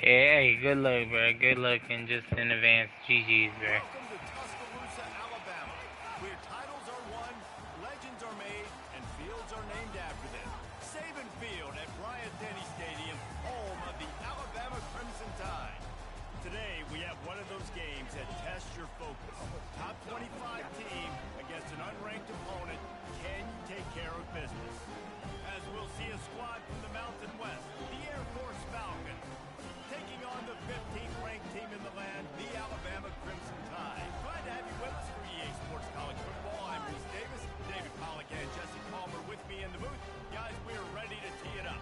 Hey, good luck, bro. Good luck and just in advance. GG's, bro. Welcome to Tuscaloosa, Alabama, where titles are won, legends are made, and fields are named after them. Saban Field at Bryant-Denny Stadium, home of the Alabama Crimson Tide. Today, we have one of those games that tests your focus. Top 25 team against an unranked opponent. Can you take care of business? As we'll see a squad from the Mountain West, the Air Force Falcons, taking on the 15th ranked team in the land, the Alabama Crimson Tide. Glad to have you with us for EA Sports College Football. I'm Reese Davis, David Pollack and Jesse Palmer with me in the booth. Guys, we are ready to tee it up.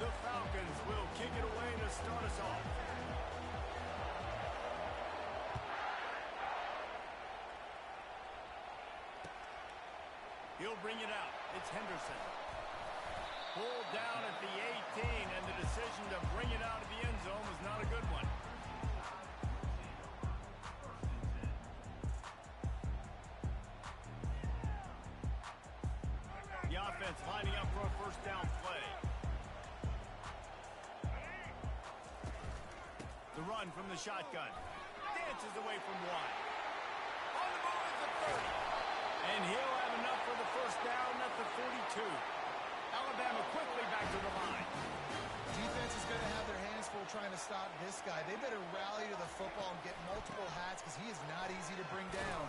The Falcons will kick it away to start us off. He'll bring it out. It's Henderson. Pulled down at the 18, and the decision to bring it out of the end zone was not a good one. The offense lining up for a first down play. The run from the shotgun. Dances away from one. On the move is the 30. And he'll have enough for the first down at the 42. Alabama quickly back to the line. Defense is going to have their hands full trying to stop this guy. They better rally to the football and get multiple hats because he is not easy to bring down.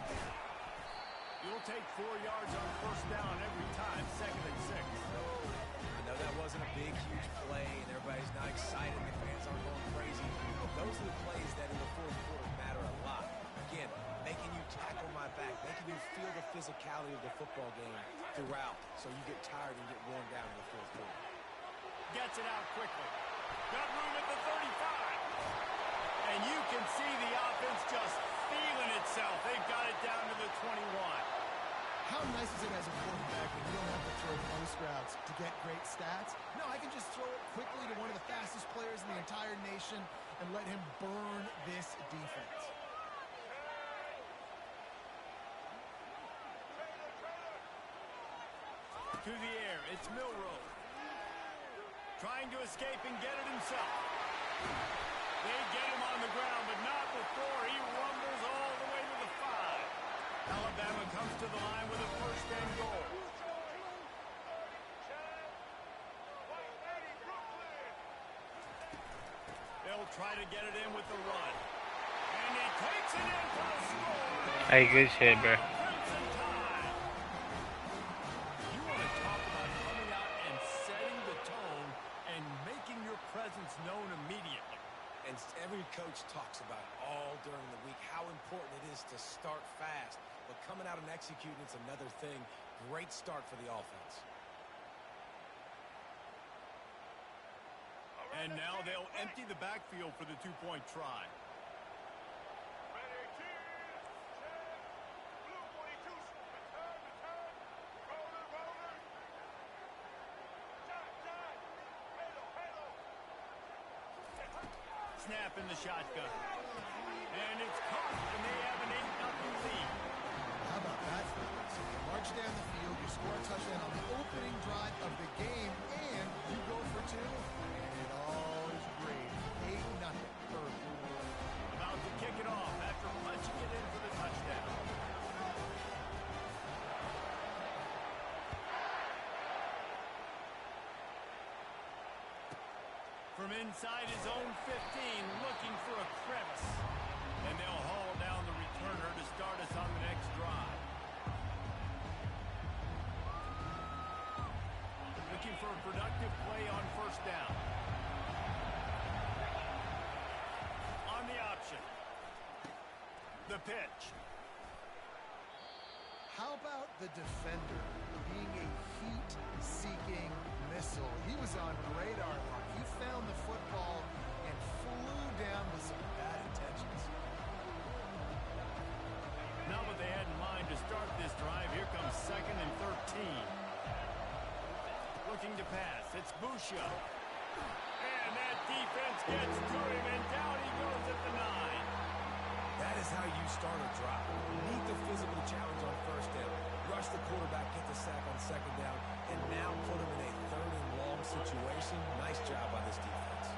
You'll take 4 yards on first down every time, 2nd and 6. I know that wasn't a big, huge play, and everybody's not excited. The fans aren't going crazy. But those are the plays that in the fourth quarter matter a lot. Again, making you tackle my back, making you feel the physicality of the football game throughout, so you get tired and get worn down in the fourth quarter. Gets it out quickly. Got room at the 35. And you can see the offense just feeling itself. They've got it down to the 21. How nice is it as a quarterback when you don't have to throw post routes to get great stats? No, I can just throw it quickly to one of the fastest players in the entire nation and let him burn this defense. To the air, it's Milroe. Trying to escape and get it himself. They get him on the ground, but not before he rumbles all the way to the 5. Alabama comes to the line with a first and goal. They'll try to get it in with the run. And he takes it in for a score. Hey, good shit, bro. Known immediately. And every coach talks about it all during the week, how important it is to start fast. But coming out and executing, it's another thing. Great start for the offense. And now they'll empty the backfield for the two-point try. Snap in the shotgun. And it's caught, and they have an 8-0 lead. How about that, fellas? You march down the field, you score a touchdown on the opening drive of the game, and you go for 2, and it all is great. 8-0 early. About to kick it off after punching it in for the touchdown. From inside his own 15, looking for a crevice. And they'll haul down the returner to start us on the next drive. Looking for a productive play on first down. On the option. The pitch. How about the defender being a heat-seeking missile? He was on radar lock. He found the football and flew down with some bad intentions. Not what they had in mind to start this drive. Here comes 2nd and 13. Looking to pass. It's Busha. And that defense gets to him, and down he goes at the 9. That is how you start a drive. Meet the physical challenge on first down. Rush the quarterback, get the sack on second down, and now put him in a third and long situation. Nice job by this defense.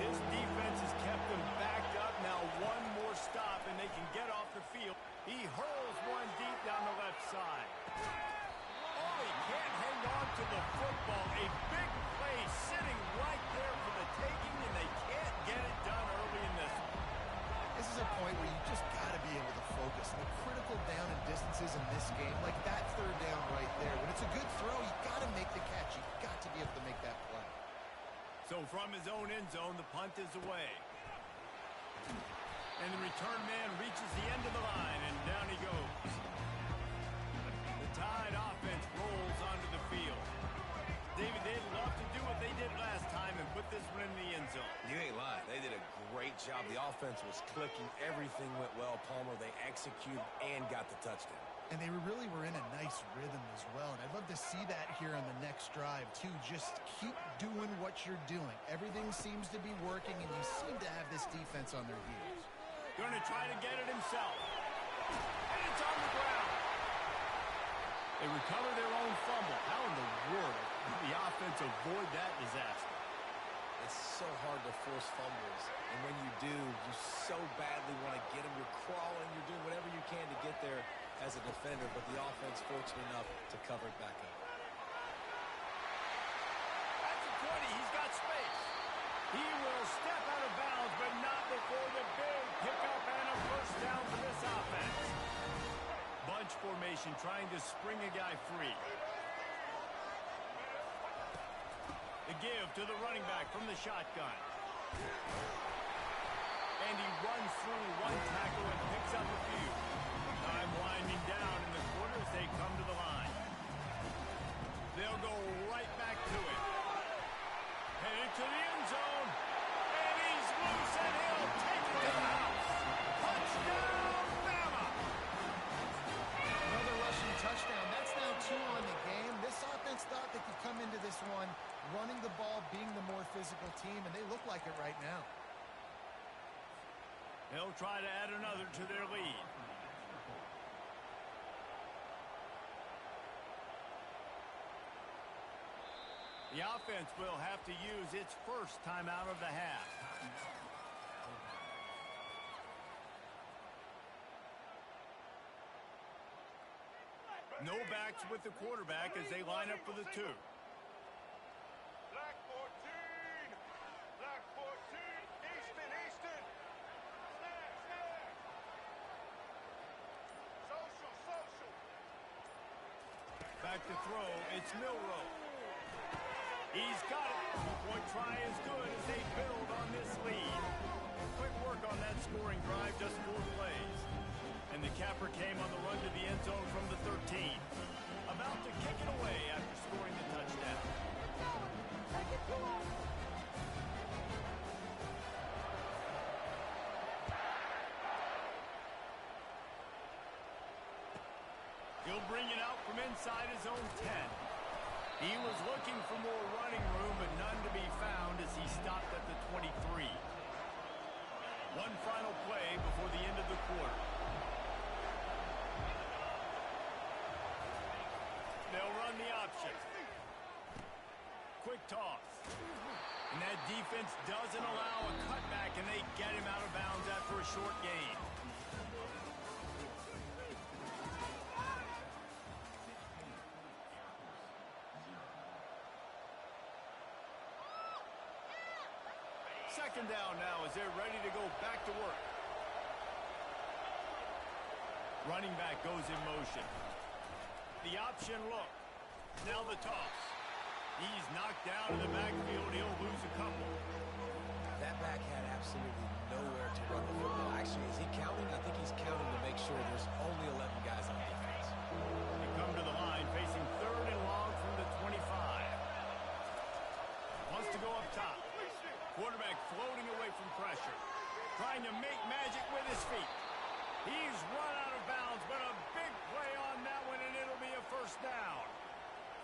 This defense has kept them backed up. Now one more stop, and they can get off the field. He hurls one deep down the left side. Oh, he can't hang on to the football. A big play sitting right there for the taking, and they can't get it done early in this one. This is a point where you just got to be able to focus. The critical down and distances in this game, like that third down right there. When it's a good throw, you got to make the catch. You got to be able to make that play. So from his own end zone, the punt is away. And the return man reaches the end of the line, and down he goes. The Tide offense rolls onto the field. David, they'd love to do what they did last time and put this one in the end zone. You ain't lying. They did a great job. The offense was clicking. Everything went well. Palmer, they executed and got the touchdown. And they really were in a nice rhythm as well. And I'd love to see that here on the next drive, too. Just keep doing what you're doing. Everything seems to be working, and you seem to have this defense on their heels. Going to try to get it himself. And it's on the ground. They recover their own fumble. How in the world did the offense avoid that disaster? It's so hard to force fumbles. And when you do, you so badly want to get them. You're crawling. You're doing whatever you can to get there as a defender. But the offense fortunate enough to cover it back up. That's a 20. He's got space. He will step out of bounds, but not before the big pickup and a first down for this offense. Bunch formation trying to spring a guy free. The give to the running back from the shotgun. And he runs through one tackle and picks up a few. Time winding down in the quarter as they come to the line. They'll go right back to it. Headed to the end zone. And he's loose, and he'll take it to the house. Touchdown, Bama! Another rushing touchdown. That's now 2 on the game. This offense thought they could come into this one running the ball, being the more physical team, and they look like it right now. They'll try to add another to their lead. The offense will have to use its first timeout of the half. No backs with the quarterback as they line up for the 2. Black 14! Black 14! Easton! Snap! Social! Back to throw, it's Milrow. He's got it. Two-point try is good as they build on this lead. Quick work on that scoring drive, just 4 plays. And the capper came on the run to the end zone from the 13. About to kick it away after scoring the touchdown. He'll bring it out from inside his own 10. He was looking for more running room, but none to be found as he stopped at the 23. One final play before the end of the quarter. They'll run the option. Quick toss. And that defense doesn't allow a cutback, and they get him out of bounds after a short gain. Second down now as they're ready to go back to work. Running back goes in motion. The option look. Now the toss. He's knocked down in the backfield. He'll lose a couple. That back had absolutely nowhere to run the football. Actually, is he counting? I think he's counting to make sure there's only 11 guys on defense. They come to the line facing third and long from the 25. Wants to go up top. Quarterback floating away from pressure. Trying to make magic with his feet. He's run out of bounds, but a big play on that one, and it'll be a first down.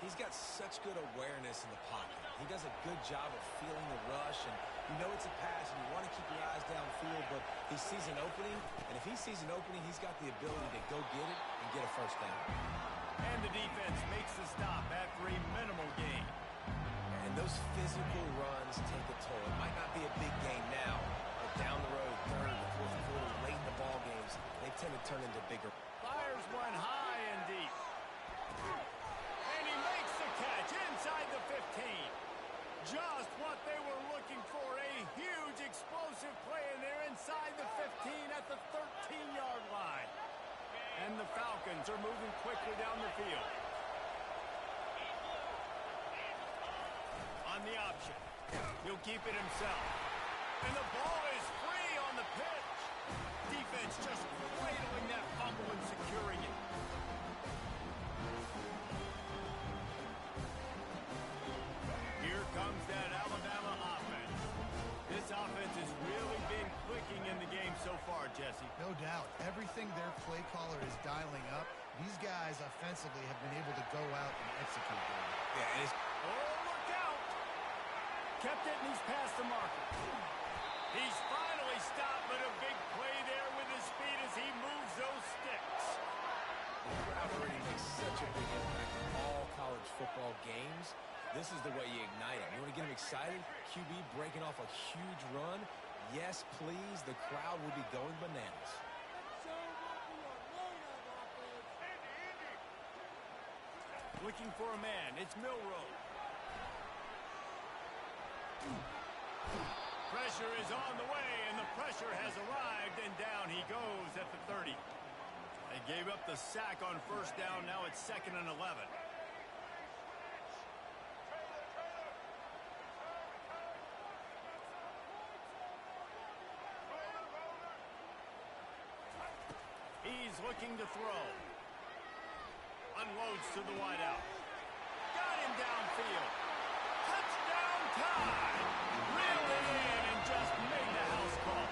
He He's got such good awareness in the pocket. He does a good job of feeling the rush, and you know it's a pass, and you want to keep your eyes downfield, but he sees an opening, and if he sees an opening, he's got the ability to go get it and get a first down. And the defense makes the stop after a minimal gain. And those physical runs take a toll. It might not be a big gain now, but down the road, third, fourth quarter, late in the ball games, they tend to turn into bigger. Fires one high and deep. And he makes the catch inside the 15. Just what they were looking for. A huge explosive play in there inside the 15 at the 13-yard line. And the Falcons are moving quickly down the field. On the option. He'll keep it himself. And the ball is free on the pitch. Defense just cradling that fumble and securing it. Here comes that Alabama offense. This offense has really been clicking in the game so far, Jesse. No doubt. Everything their play caller is dialing up, these guys offensively have been able to go out and execute them. Yeah, it is. Oh, look out! Kept it and he's past the marker. He's finally stopped, but a big play there with his speed as he moves those sticks. The crowd already makes such a big impact in all college football games. This is the way you ignite them. You want to get them excited? QB breaking off a huge run? Yes, please. The crowd will be going bananas. Looking for a man. It's Milroe. Pressure is on the way, and the pressure has arrived, and down he goes at the 30. They gave up the sack on first down. Now it's 2nd and 11. He's looking to throw. Unloads to the wideout. Got him downfield. Touchdown time. Reeled it in and just made the house call.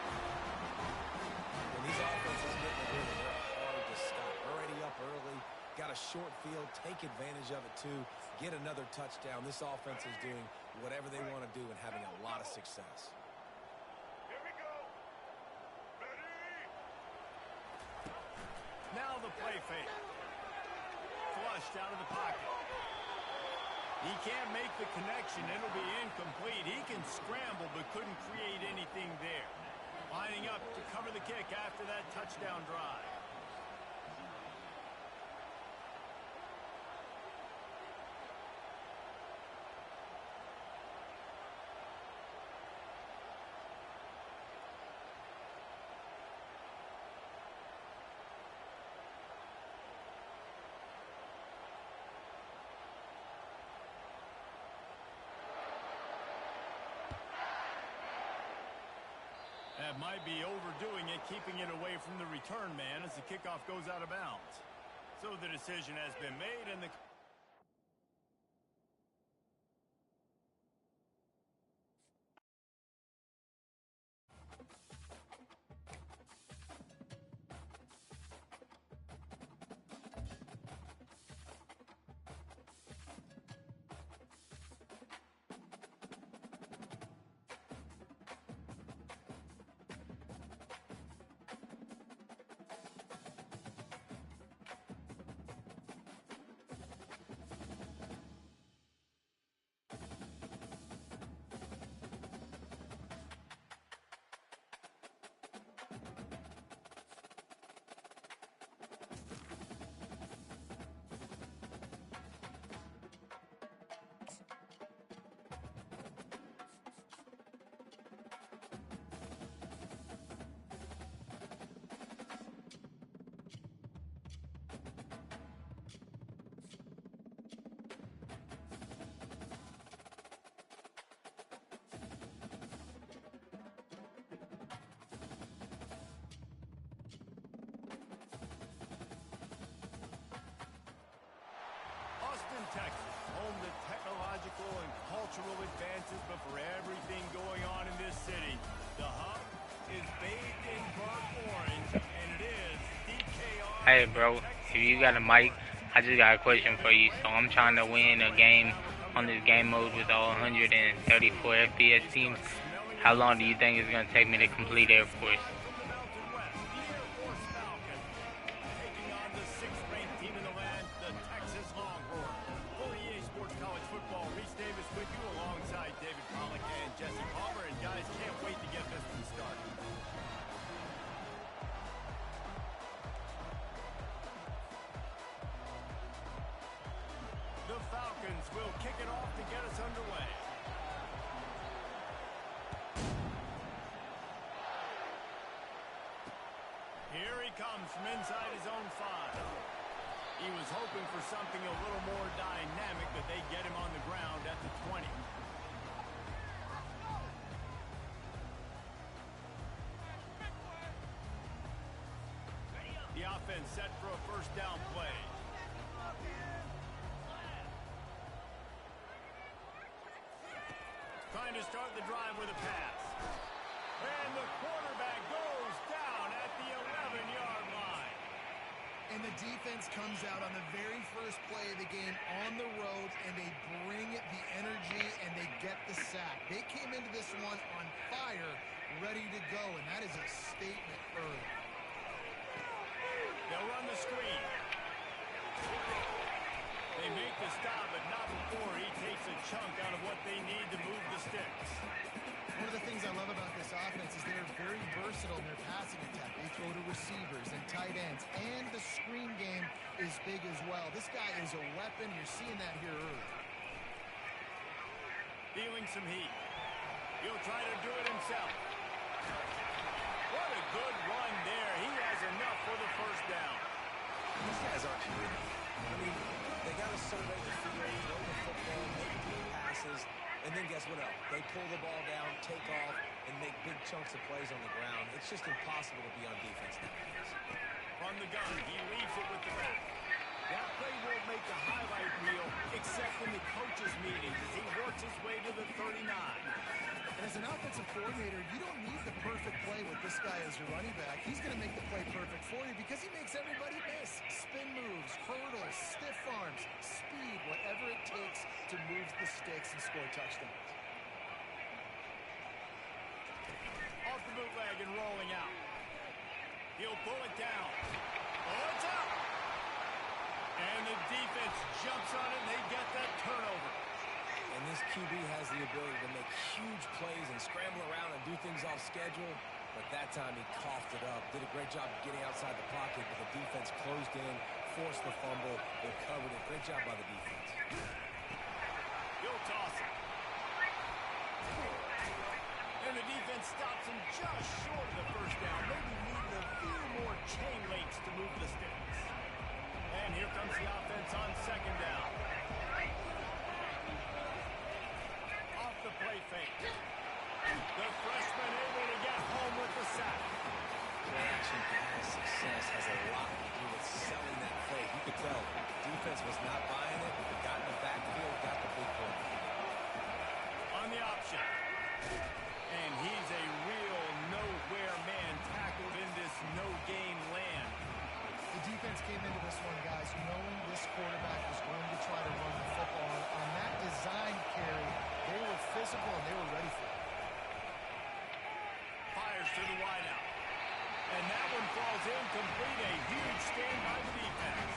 When these offenses get in the rhythm, they're hard to stop. Already up early, got a short field, take advantage of it too, get another touchdown. This offense is doing whatever they want to do and having a lot of success. Here we go. Ready? Now the play fake. Flushed out of the pocket. He can't make the connection. It'll be incomplete. He can scramble but couldn't create anything there. Lining up to cover the kick after that touchdown drive. That might be overdoing it, keeping it away from the return man as the kickoff goes out of bounds. So the decision has been made, and the Texas, home to technological and cultural advances, but for everything going on in this city, the hub is bathed in burnt orange, and it is DKR. Hey, bro, if you got a mic, I just got a question for you. So I'm trying to win a game on this game mode with all 134 FPS teams. How long do you think it's going to take me to complete Air Force? From the Mountain West, the Air Force Falcons, taking on the 6th-ranked team in the land, the Texas Longhorns. For EA Sports College Football, Reese Davis with you alongside David Pollack and Jesse Palmer. And guys, can't wait to get this one started. The Falcons will kick it off to get us underway. Here he comes from inside his own 5. He was hoping for something a little more dynamic, but they get him on the ground at the 20. The offense set for a first down play. Trying to start the drive with a pass. And the quarterback goes down at the 11-yard line. And the defense comes out on the very first play of the game on the road, and they bring the energy, and they get the sack. They came into this one on fire, ready to go, and that is a statement early. They'll run the screen. They make the stop, but not before he takes a chunk out of what they need to move the sticks. One of the things I love about this offense is they're very versatile in their passing attack. They throw to receivers and tight ends, and the screen game is big as well. This guy is a weapon. You're seeing that here early. Feeling some heat. He'll try to do it himself. What a good run there. He has enough for the first down. These guys aren't shooting. I mean, they got to survey the field, throw the football, make deep passes, and then guess what else? They pull the ball down, take off, and make big chunks of plays on the ground. It's just impossible to be on defense nowadays. From the gun, he leaves it with the back. That play won't make the highlight reel, except in the coaches' meetings as he works his way to the 39. And as an offensive coordinator, you don't need the perfect play with this guy as your running back. He's going to make the play perfect for you because he makes everybody miss. Spin moves, hurdles, stiff arms, speed, whatever it takes to move the sticks and score touchdowns. Off the bootleg and rolling out. He'll pull it down. Oh, it's out! And the defense jumps on it, and they get that turnover. And this QB has the ability to make huge plays and scramble around and do things off schedule. But that time he coughed it up. Did a great job of getting outside the pocket, but the defense closed in, forced the fumble, recovered it. Great job by the defense. He'll toss it. And the defense stops him just short of the first down. Maybe needing a few more chain links to move the sticks. And here comes the offense on second down. Off the play fake. The freshman able to get home with the sack. Play-action pass success has a lot to do with selling that play. You could tell defense was not buying it. Got in the backfield, got the big play. On the option. And he's a real nowhere man tackled in this no-game land. The defense came into this one, guys, knowing this quarterback was going to try to run the football. On that design carry, they were physical and they were ready for it. Fires to the wideout. And that one falls incomplete. A huge stand by the defense.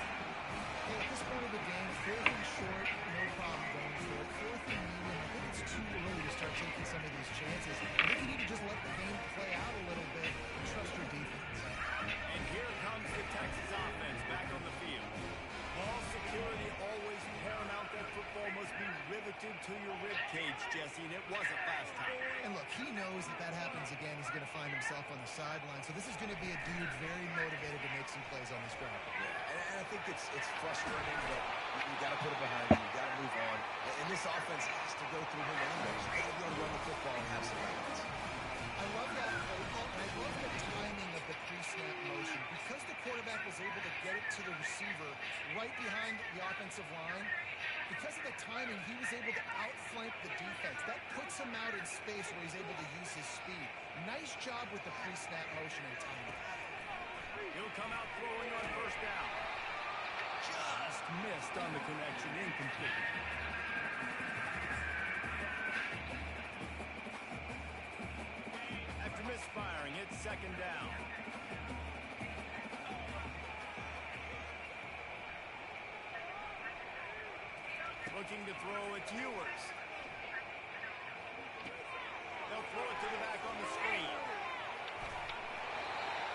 Hey, at this point of the game, 4th and short, no problem going for it. 4th and medium, I think it's too early to start taking some of these chances. I think you need to just let the game play out a little bit and trust your defense. And here comes the Texas offense back on the field. Ball security always paramount. That football must be riveted to your ribcage, Jesse, and it wasn't last time. And look, he knows that that happens again. He's going to find himself on the sideline. So this is going to be a dude very motivated to make some plays on this drive. Yeah, and I think it's frustrating that you got to put it behind you. You got to move on. And this offense has to go through him anyways. You got to be able to run the football and have some balance. I love that play call, and I love the timing of the pre-snap motion. Because the quarterback was able to get it to the receiver right behind the offensive line, because of the timing, he was able to outflank the defense. That puts him out in space where he's able to use his speed. Nice job with the pre-snap motion and timing. He'll come out throwing on first down. just missed on the connection, incomplete. After misfiring, it's second down. Looking to throw, it's Ewers. They'll throw it to the back on the screen.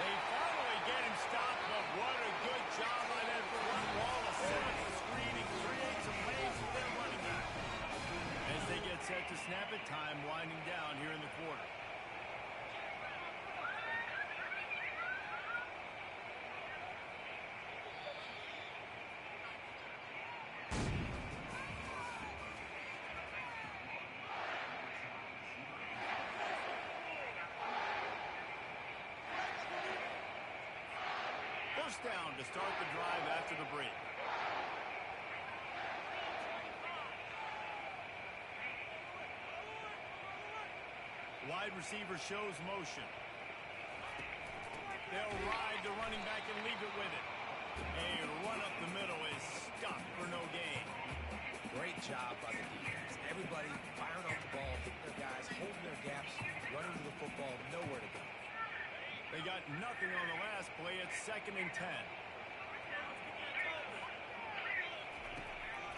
They finally get him stopped, but what a good job by that front wall to set up the screen and create some lanes for their running back. As they get set to snap it, time winding down here in the quarter. First down to start the drive after the break. Wide receiver shows motion. They'll ride the running back and leave it with it. A run up the middle is stopped for no gain. Great job by the defense. Everybody firing off the ball, hitting their guys, holding their gaps, running to the football, nowhere to go. They got nothing on the last play. It's 2nd and 10.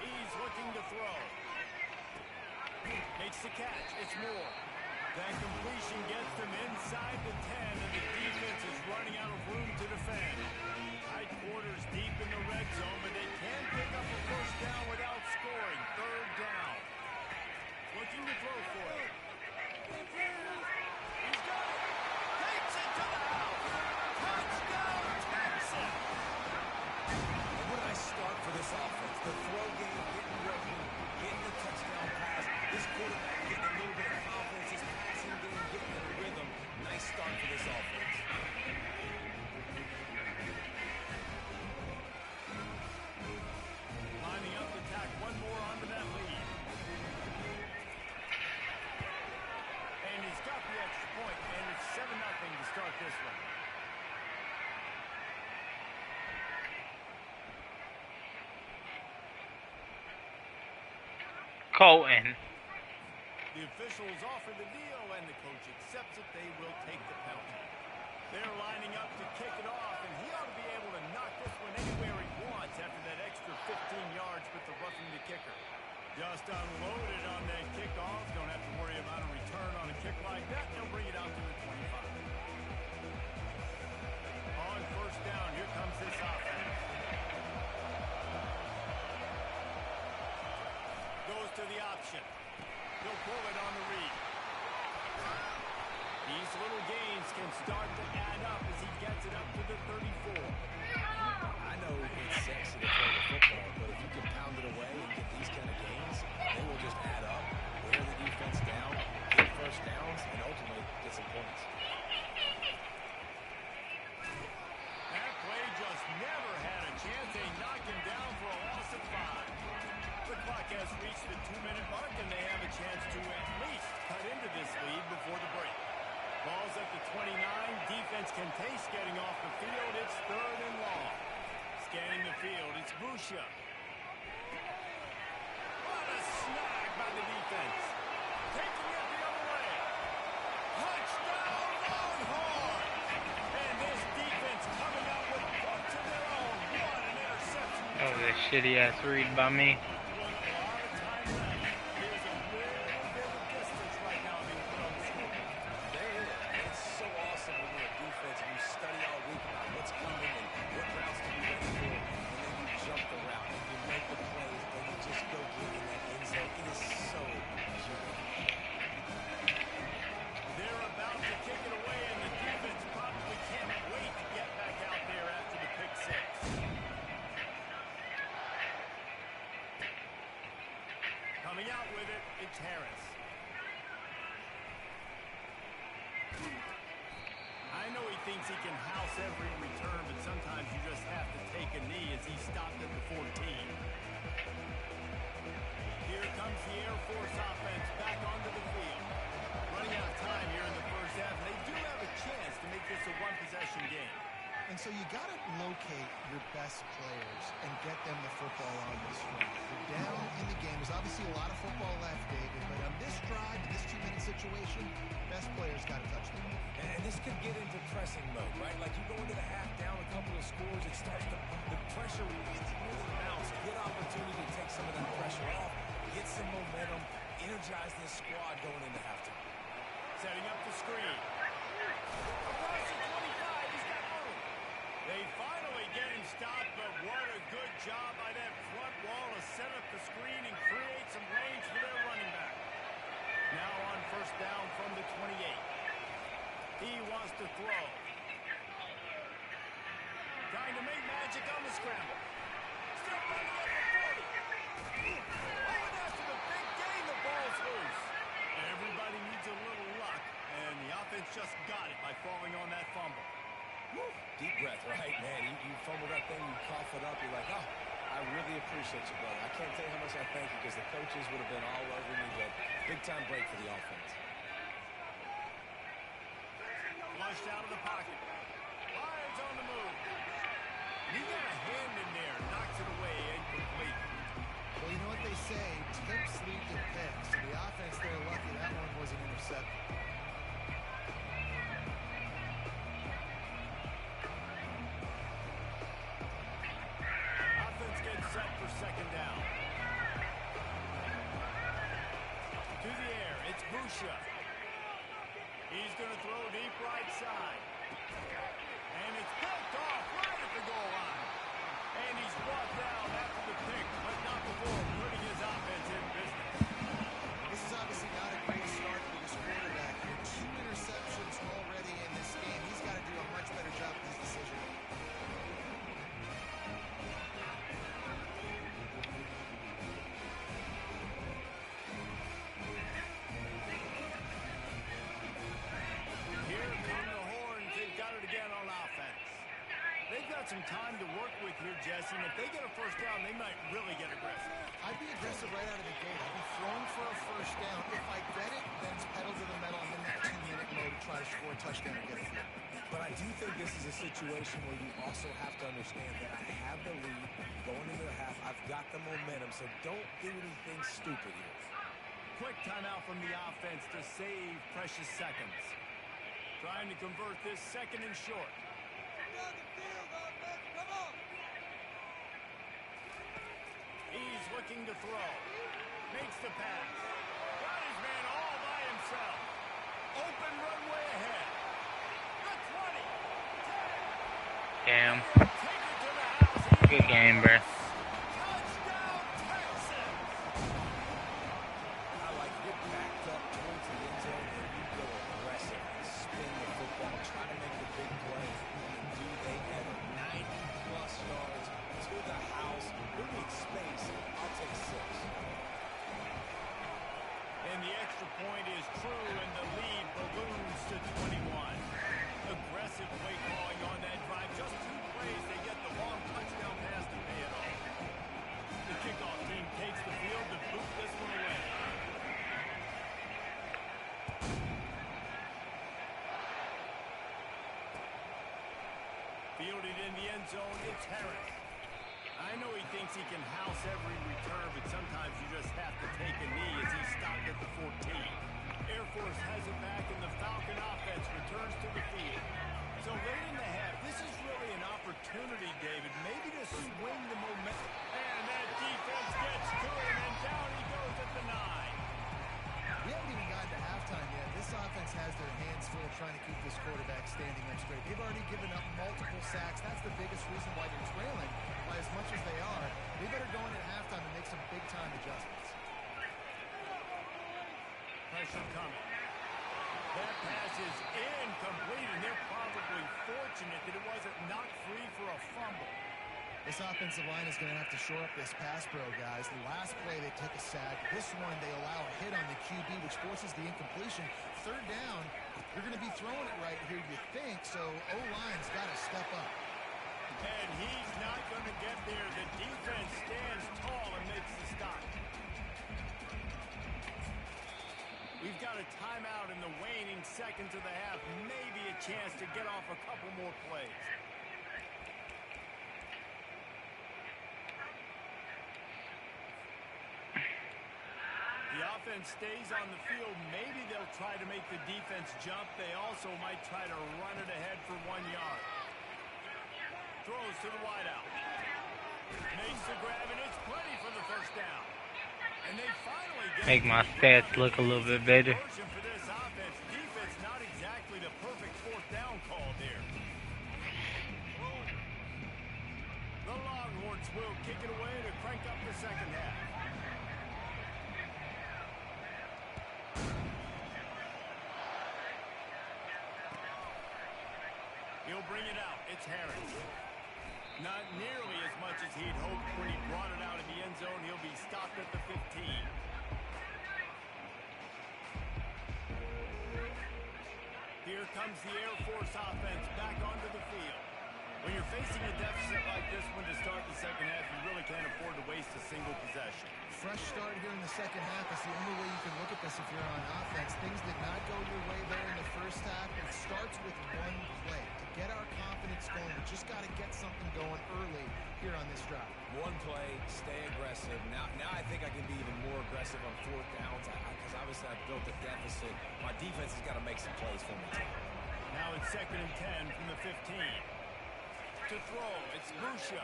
He's looking to throw. Makes the catch. It's Moore. That completion gets them inside the 10, and the defense is running out of room to defend. Tight quarters deep in the red zone, but they can pick up a first down without scoring. 3rd down. Looking to throw for it. He's got it. Takes it to the house. Touchdown, Texas. What a nice start for this offense. The throw game, getting ready, getting the touchdown pass. This quarterback getting a little bit of confidence. His passing game getting in a rhythm. Nice start for this offense. Lining up to tack one more onto that lead. And he's got the extra point, and it's 7-0 to start this one. Colton. The officials offer the deal, and the coach accepts it. They will take the penalty. They're lining up to kick it off, and he ought to be able to knock this one anywhere he wants after that extra 15 yards with the roughing the kicker. Just unloaded on that kickoff. Don't have to worry about a return on a kick like that. They'll bring it out to the 25. On first down, here comes this offense. Goes to the option. He'll pull it on the read. These little gains can start to add up as he gets it up to the 34. I know it's sexy to throw the football, but if you can pound it away and get these kind of gains, they will just add up, wear the defense down, get first downs, and ultimately get some points. That play just never had a chance. They knock him down for a loss of 5. The clock has reached the 2-minute mark, and they have a chance to at least cut into this lead before the break. Ball's at the 29. Defense can taste getting off the field. It's 3rd and long. Scanning the field, it's Busha. What a snag by the defense. Taking it the other way. Touchdown, Longhorns! And this defense coming out with points of their own. What an interception. That was a shitty ass read by me. Coming out with it, it's Harris. I know he thinks he can house every return, but sometimes you just have to take a knee as he stopped at the 14. Here comes the Air Force offense back onto the field. Running out of time here in the first half. They do have a chance to make this a one-possession game. And so you got to locate your best players and get them the football on this drive. You're down in the game. There's obviously a lot of football left, David, but on this drive, in this 2-minute situation, best players got to touch the ball. And this could get into pressing mode, right? Like you go into the half down a couple of scores, it starts to, the pressure really mounts. Good opportunity to take some of that pressure off, get some momentum, energize this squad going into halftime. Setting up the screen. Across the 25, he's got room. They finally get him stopped, but what a good job by that front wall to set up the screen and create some range for their running back. Now on first down from the 28. He wants to throw. Trying to make magic on the scramble. Still running up the 40. Oh, and after the big gain, the ball's loose. Everybody needs a little luck, and the offense just got it by falling on that fumble. Woo. Deep breath, right, man? You fumble that thing, you cough it up, you're like, oh, I really appreciate you, brother. I can't tell you how much I thank you because the coaches would have been all over me, but big-time break for the offense. Flushed out of the pocket. Lions on the move. He got a hand in there, knocks it away, incomplete. Well, you know what they say, tips lead to picks. So the offense, they're lucky that one wasn't intercepted. Offense gets set for second down. To the air, it's Busha. He's going to throw deep right side. And it's picked off right at the goal line. And he's brought down after the pick, but not before putting his offense in business. This is obviously not a great start for this quarterback. Here, 2 interceptions already in this game. He's got to do a much better job with his decision. Here come the horns. They've got it again on offense. They've got some time to work with here, Jesse, and if they get a first down, they might really get aggressive. I'd be aggressive right out of the gate. I'd be throwing for a first down. If I get it, then it's pedal to the metal. I'm in that 2-minute mode to try to score a touchdown and get it through. But I do think this is a situation where you also have to understand that I have the lead going into the half. I've got the momentum, so don't do anything stupid here. Quick timeout from the offense to save precious seconds. Trying to convert this second and short. He's looking to throw. Makes the pass. Got his man all by himself. Open runway ahead. The 20. 10. Damn. Take it to the house. Good game, bruh. Touchdown, Texas. I like get backed up towards the end zone and you go aggressive and spin the football, try to make the big play. And do they ever? 90-plus yards to the house. Who needs space? I'll take 6. And the extra point is true, and the lead balloons to 21. Aggressive play calling on that drive. Just 2 plays, they get the long touchdown pass to pay it off. The kickoff team takes the field to boot this one away. Fielded in the end zone, it's Harris. I know he thinks he can house every return, but sometimes you just have to take a knee as he stopped at the 14. Air Force has it back, and the Falcon offense returns to the field. So late in the half, this is really an opportunity, David, maybe to swing the momentum. And that defense gets to him, and down he goes at the 9. We haven't even gotten to halftime yet. This offense has their hands full trying to keep this quarterback standing up straight. They've already given up multiple sacks. That's the biggest reason why they're trailing by as much as they are. They better go in at halftime and make some big-time adjustments. Pressure coming. That pass is incomplete, and they're probably fortunate that it wasn't knocked free for a fumble. This offensive line is going to have to shore up this pass pro, guys. The last play, they took a sack. This one, they allow a hit on the QB, which forces the incompletion. Third down, you're going to be throwing it right here, you think, so O-line's got to step up. And he's not going to get there. The defense stands tall and makes the stop. We've got a timeout in the waning seconds of the half. Maybe a chance to get off a couple more plays. The offense stays on the field. Maybe they'll try to make the defense jump. They also might try to run it ahead for 1 yard. Throws to the wideout. Makes the grab, and it's plenty for the first down. And they finally get Make my stats look a little bit better. For this offense. Defense not exactly the perfect fourth down call there. The Longhorns will kick it away to crank up the second half. He'll bring it out. It's Harris. Not nearly as much as he'd hoped when he brought it out of the end zone. He'll be stopped at the 15. Here comes the Air Force offense back onto the field. When you're facing a deficit like this one to start the second half, you really can't afford to waste a single possession. Fresh start here in the second half. That's the only way you can look at this if you're on offense. Things did not go your way there in the first half. It starts with one play. To get our confidence going, we just got to get something going early here on this drive. One play, stay aggressive. Now I think I can be even more aggressive on fourth downs because obviously I've built a deficit. My defense has got to make some plays for me. Now it's 2nd and 10 from the 15. To throw, it's Busha.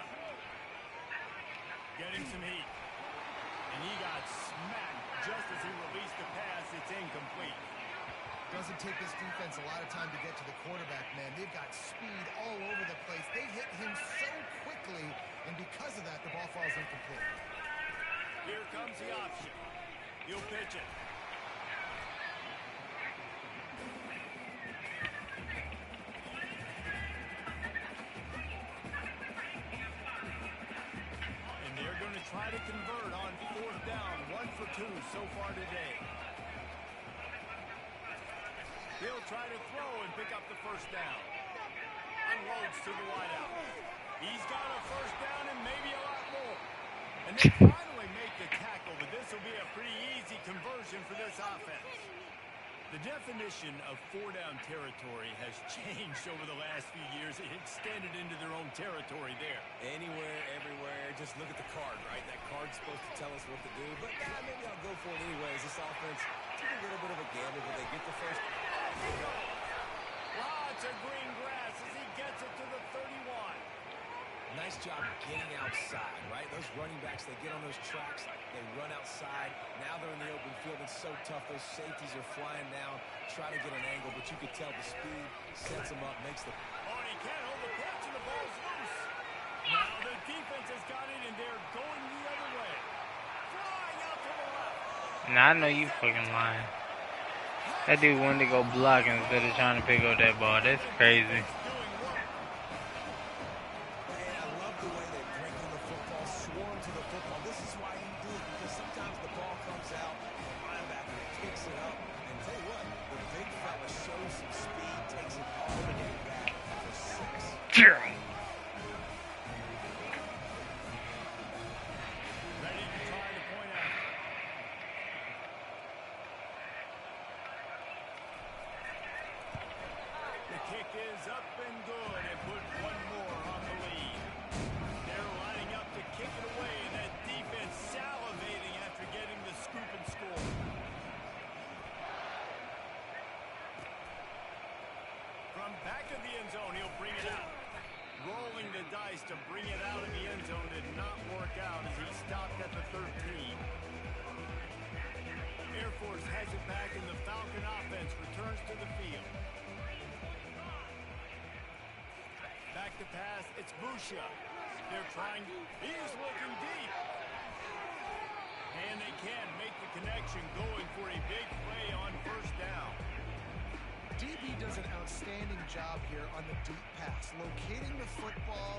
Getting some heat. And he got smacked just as he released the pass. It's incomplete. Doesn't take this defense a lot of time to get to the quarterback, man. They've got speed all over the place. They hit him so quickly, and because of that, the ball falls incomplete. Here comes the option. He'll pitch it. Try to convert on fourth down. 1 for 2 so far today. He'll try to throw and pick up the first down. Unloads to the wideout. He's got a first down and maybe a lot more. And they finally make the tackle, but this will be a pretty easy conversion for this offense. The definition of 4-down territory has changed over the last few years. It extended into their own territory there. Anywhere, everywhere, just look at the card, right? That card's supposed to tell us what to do, but maybe I'll go for it anyways. This offense took a little bit of a gamble, but they get the first. Lots of green grass as he gets it to the 31. Nice job getting outside, right? Those running backs, they get on those tracks, they run outside. Now they're in the open field. It's so tough. Those safeties are flying down, trying to get an angle, but you can tell the speed sets them up, makes the... Oh, and he can't hold the pitch, and the ball's loose. Now the defense has got it, and they're going the other way. Flying out to the left. Now I know you fucking lying. That dude wanted to go block instead of trying to pick up that ball. That's crazy. Back of the end zone, he'll bring it out. Rolling the dice to bring it out of the end zone did not work out as he stopped at the 13. Air Force has it back, and the Falcon offense returns to the field. Back to pass, it's Busha. They're trying, he's looking deep. And they can make the connection, going for a big play on first down. DB does an outstanding job here on the deep pass, locating the football,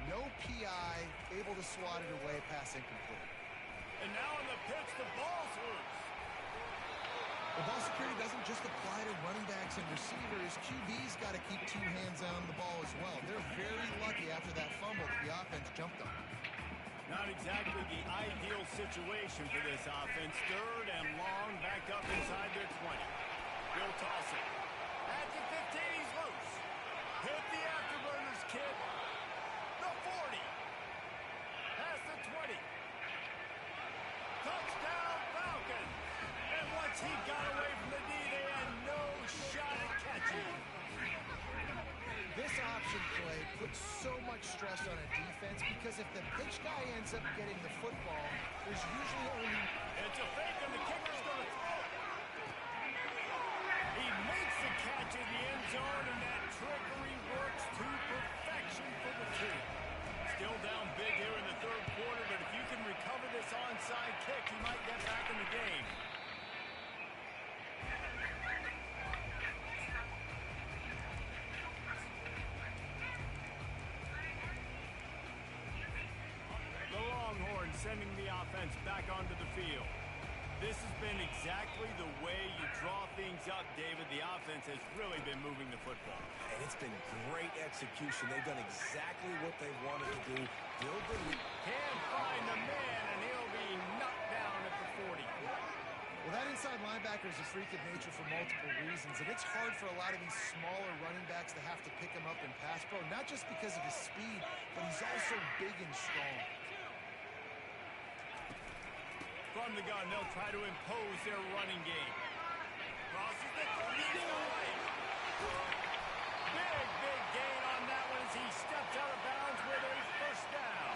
no PI, able to swat it away, pass incomplete. And now in the pitch, the ball's loose. The ball security doesn't just apply to running backs and receivers. QB's got to keep 2 hands on the ball as well. They're very lucky after that fumble that the offense jumped on. Not exactly the ideal situation for this offense. 3rd and long, back up inside their 20. He'll toss it. At the 15, he's loose. Hit the afterburners, kid. The 40. Past the 20. Touchdown, Falcons. This option play puts so much stress on a defense because if the pitch guy ends up getting the football, there's usually only... It's a fake, and the kicker's going to throw it. He makes the catch in the end zone, and that trickery works to perfection for the team. Still down big here in the third quarter, but if you can recover this onside kick, you might get back in the game. The Longhorns sending the offense back onto the field. This has been exactly the way you draw things up, David. The offense has really been moving the football. And it's been great execution. They've done exactly what they wanted to do. Build the lead. Can't find the man, and he'll be knocked down at the 40. Well, that inside linebacker is a freak of nature for multiple reasons, and it's hard for a lot of these smaller running backs to have to pick him up in pass pro, not just because of his speed, but he's also big and strong. From the gun, they'll try to impose their running game. Crosses the 30, he's away. Big gain on that one as he steps out of bounds with a first down.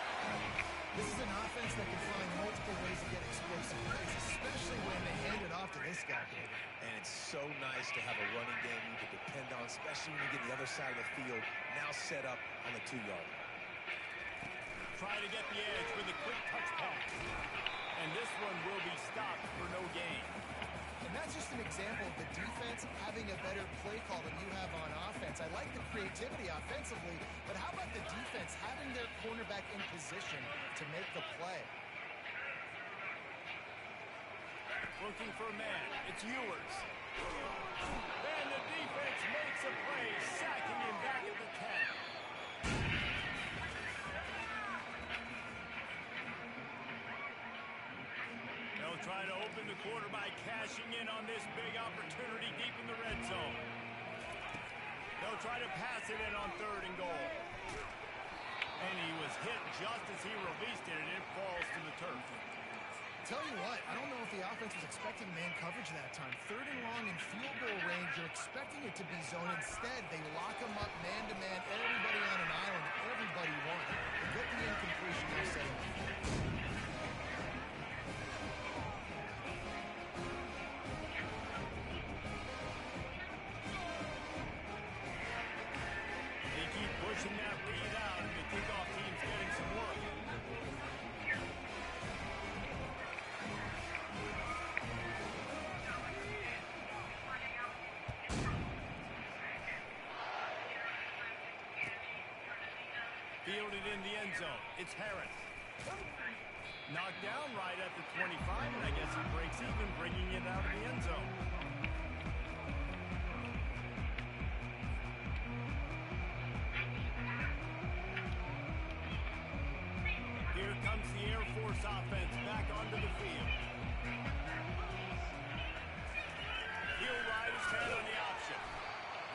This is an offense that can find multiple ways to get explosive plays, especially when they hand it off to this guy, David. And it's so nice to have a running game you can depend on, especially when you get the other side of the field now set up on the 2-yard. Try to get the edge with a quick touch pass. And this one will be stopped for no gain. And that's just an example of the defense having a better play call than you have on offense. I like the creativity offensively, but how about the defense having their cornerback in position to make the play? Looking for a man. It's Ewers. And the defense makes a play, sacking him back at the 10. They'll try to open the quarter by cashing in on this big opportunity deep in the red zone. They'll try to pass it in on 3rd and goal. And he was hit just as he released it, and it falls to the turf. Tell you what, I don't know if the offense was expecting man coverage that time. 3rd and long in field goal range, you're expecting it to be zone. Instead, they lock him up man-to-man, everybody on an island, everybody won. They get the incompletion, they'll say. Pushing that lead out, and the kickoff team's getting some work. Fielded in the end zone. It's Harris. Knocked down right at the 25, and I guess he breaks even, bringing it out of the end zone. Here comes the Air Force offense back onto the field. He'll ride his head on the option.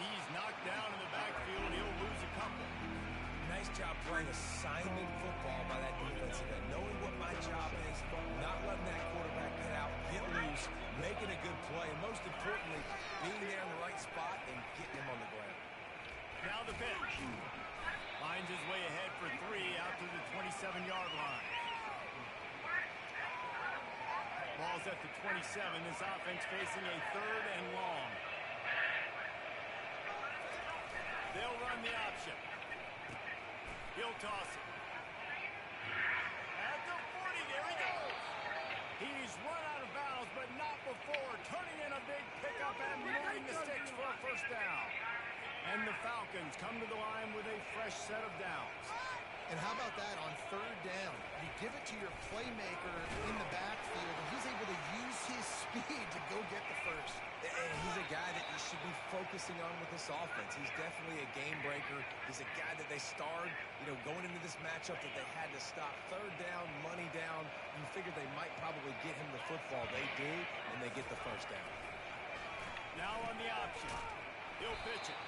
He's knocked down in the backfield. He'll lose a couple. Nice job playing assignment football by that defensive end. Knowing what my job is, not letting that quarterback get out, get loose, making a good play, and most importantly, being there in the right spot and getting him on the ground. Now the pitch. Finds his way ahead for 3 out to the 27-yard line. Ball's at the 27. This offense facing a 3rd and long. They'll run the option. He'll toss it. At the 40, there he goes. He's run out of bounds, but not before. Turning in a big pickup and moving the sticks for a first down. And the Falcons come to the line with a fresh set of downs. And how about that on 3rd down? You give it to your playmaker in the backfield, and he's able to use his speed to go get the first. And he's a guy that you should be focusing on with this offense. He's definitely a game breaker. He's a guy that they starred, going into this matchup that they had to stop. 3rd down, money down. You figured they might probably get him the football. They do, and they get the first down. Now on the option. He'll pitch it.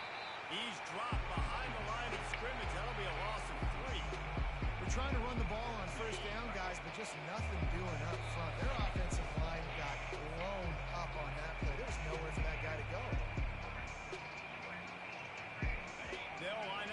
He's dropped behind the line of scrimmage. That'll be a loss of 3. We're trying to run the ball on 1st down, guys, but just nothing doing up front. Their offensive line got blown up on that play. There was nowhere for that guy to go. They'll line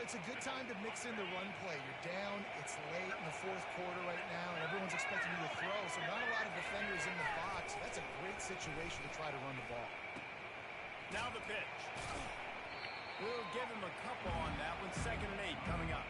it's a good time to mix in the run play. You're down, it's late in the fourth quarter right now, and everyone's expecting you to throw, so not a lot of defenders in the box. That's a great situation to try to run the ball. Now the pitch. We'll give him a couple on that one. 2nd and 8 coming up.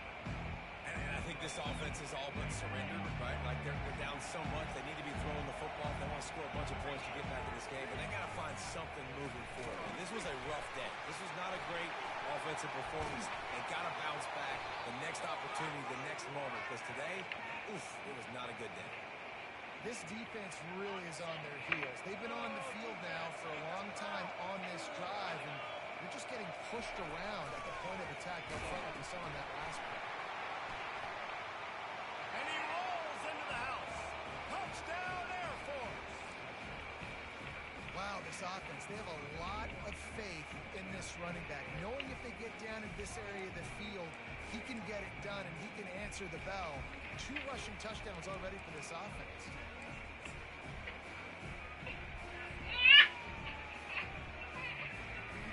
And I think this offense is all but surrendered, right? Like they're down so much, they need to be throwing the football. They want to score a bunch of points to get back in this game, and they got to find something moving forward. And this was a rough day. This was not a great offensive performance. They got to bounce back the next opportunity, the next moment, because today, oof, it was not a good day. This defense really is on their heels. They've been on the field now for a long time on this drive, and you're just getting pushed around at the point of attack up front like we saw in that last play. And he rolls into the house. Touchdown, Air Force. Wow, this offense, they have a lot of faith in this running back. Knowing if they get down in this area of the field, he can get it done and he can answer the bell. 2 rushing touchdowns already for this offense.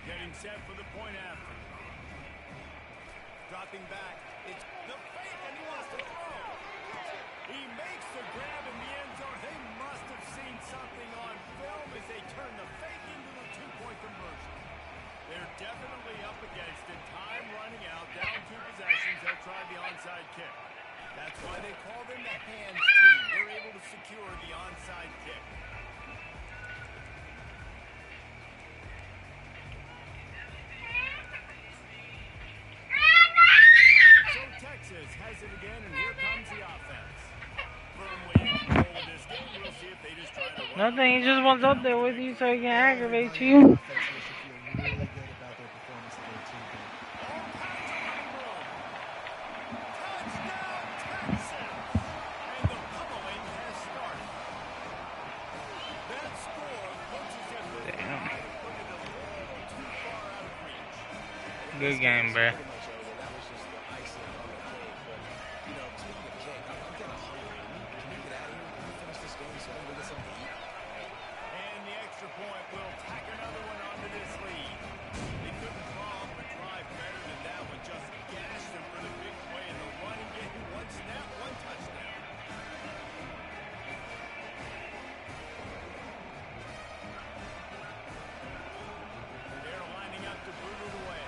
Getting set for the point after. Dropping back. It's the fake, and he wants to throw. He makes the grab in the end zone. They must have seen something on film as they turn the fake into a 2-point conversion. They're definitely up against it. Time running out. Down 2 possessions. They'll try the onside kick. That's why they call them the hands team. They're able to secure the onside kick. Texas has it again, and here comes the offense. Firmly in control of this game. We'll see if they just try to run. Nothing, he just wants up there with you so he can aggravate you. Defense should feel really good about their performance of their team. All kinds of running room. Touchdown, Texas! And the pummeling has started. That score looks as if this might have put it a little too far out of reach. Good game, bro. Point will tack another one onto this lead. They couldn't draw up a drive better than that one. Just gashed them for the big play in the run and getting 1 snap, 1 touchdown. They're lining up to boot it away.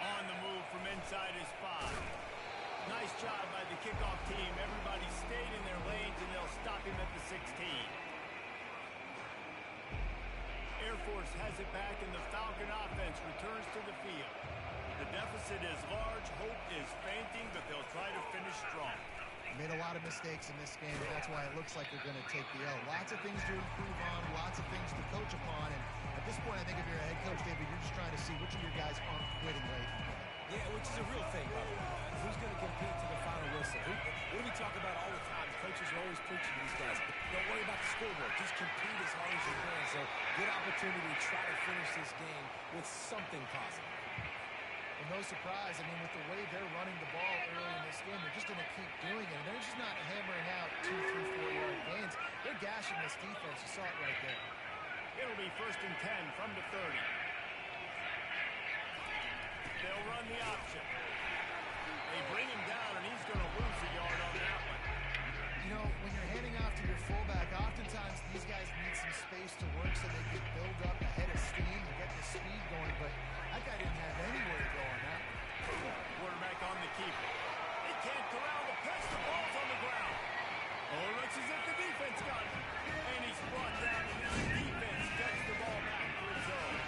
On the move from inside his 5. Nice job by the kickoff team. Everybody stayed in their lanes, and they'll stop him at the 16. Air Force has it back, and the Falcon offense returns to the field. The deficit is large. Hope is fainting, but they'll try to finish strong. Made a lot of mistakes in this game, and that's why it looks like they're going to take the L. Lots of things to improve on, lots of things to coach upon, and at this point, I think if you're a head coach, David, you're just trying to see which of your guys aren't quitting late. Yeah, which is a real thing, by the way. Who's going to compete to the final whistle? What do we talk about all the time? Coaches are always preaching to these guys. Don't worry about the scoreboard. Just compete as hard as you can. So, good opportunity to try to finish this game with something positive. And no surprise, I mean, with the way they're running the ball early in this game, they're just going to keep doing it. And they're just not hammering out 2, 3, 4-yard gains. They're gashing this defense. You saw it right there. It'll be 1st and 10 from the 30. They'll run the option. They bring him down, and he's going to lose a yard on that one. You know, when you're handing off to your fullback, oftentimes these guys need some space to work so they can build up a head of steam to get the speed going, but that guy didn't have anywhere to go on that one. Quarterback on the keeper. They can't corral the pitch. The ball's on the ground. Oh, it looks as if the defense got it. And he's brought down, and now the defense gets the ball back for his own.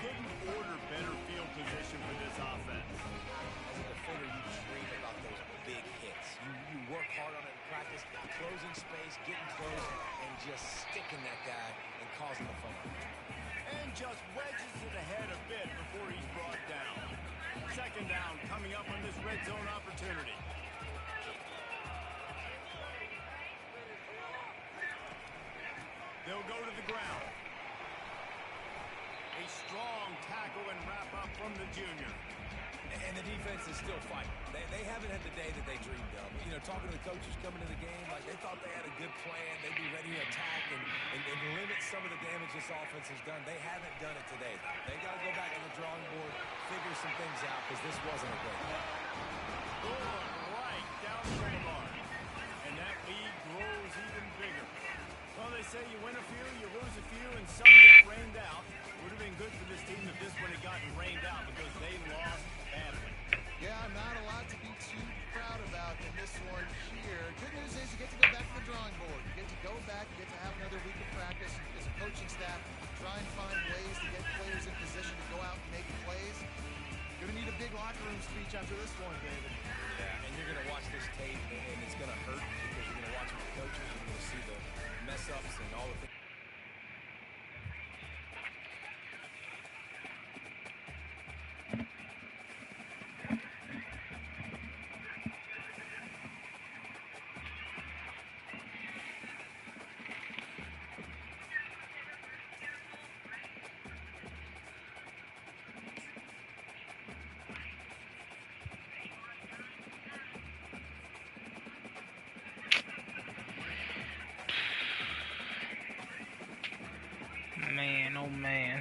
Couldn't order better field position for this offense. As a defender, you dream about those big hits. You work hard on it in practice, closing space, getting close, and just sticking that guy and causing the fumble. And just wedges it ahead a bit before he's brought down. 2nd down coming up on this red zone opportunity. They'll go to the ground. A strong tackle and wrap up from the junior. And the defense is still fighting. They haven't had the day that they dreamed of. You know, talking to the coaches coming to the game, like they thought they had a good plan. They'd be ready to attack and limit some of the damage this offense has done. They haven't done it today. They got to go back to the drawing board, figure some things out, because this wasn't a great game. Going right down the boulevard. And that lead grows even bigger. Well, they say you win a few, you lose a few, and some get rained out. Would have been good for this team if this one had gotten rained out because they lost badly. Yeah, not a lot to be too proud about in this one here. Good news is you get to go back to the drawing board. You get to go back, you get to have another week of practice as a coaching staff, try and find ways to get players in position to go out and make plays. You're going to need a big locker room speech after this one, David. Yeah, and you're going to watch this tape, and it's going to hurt because you're going to watch with the coaches, you're going to see the mess-ups and all the things. Man, oh man.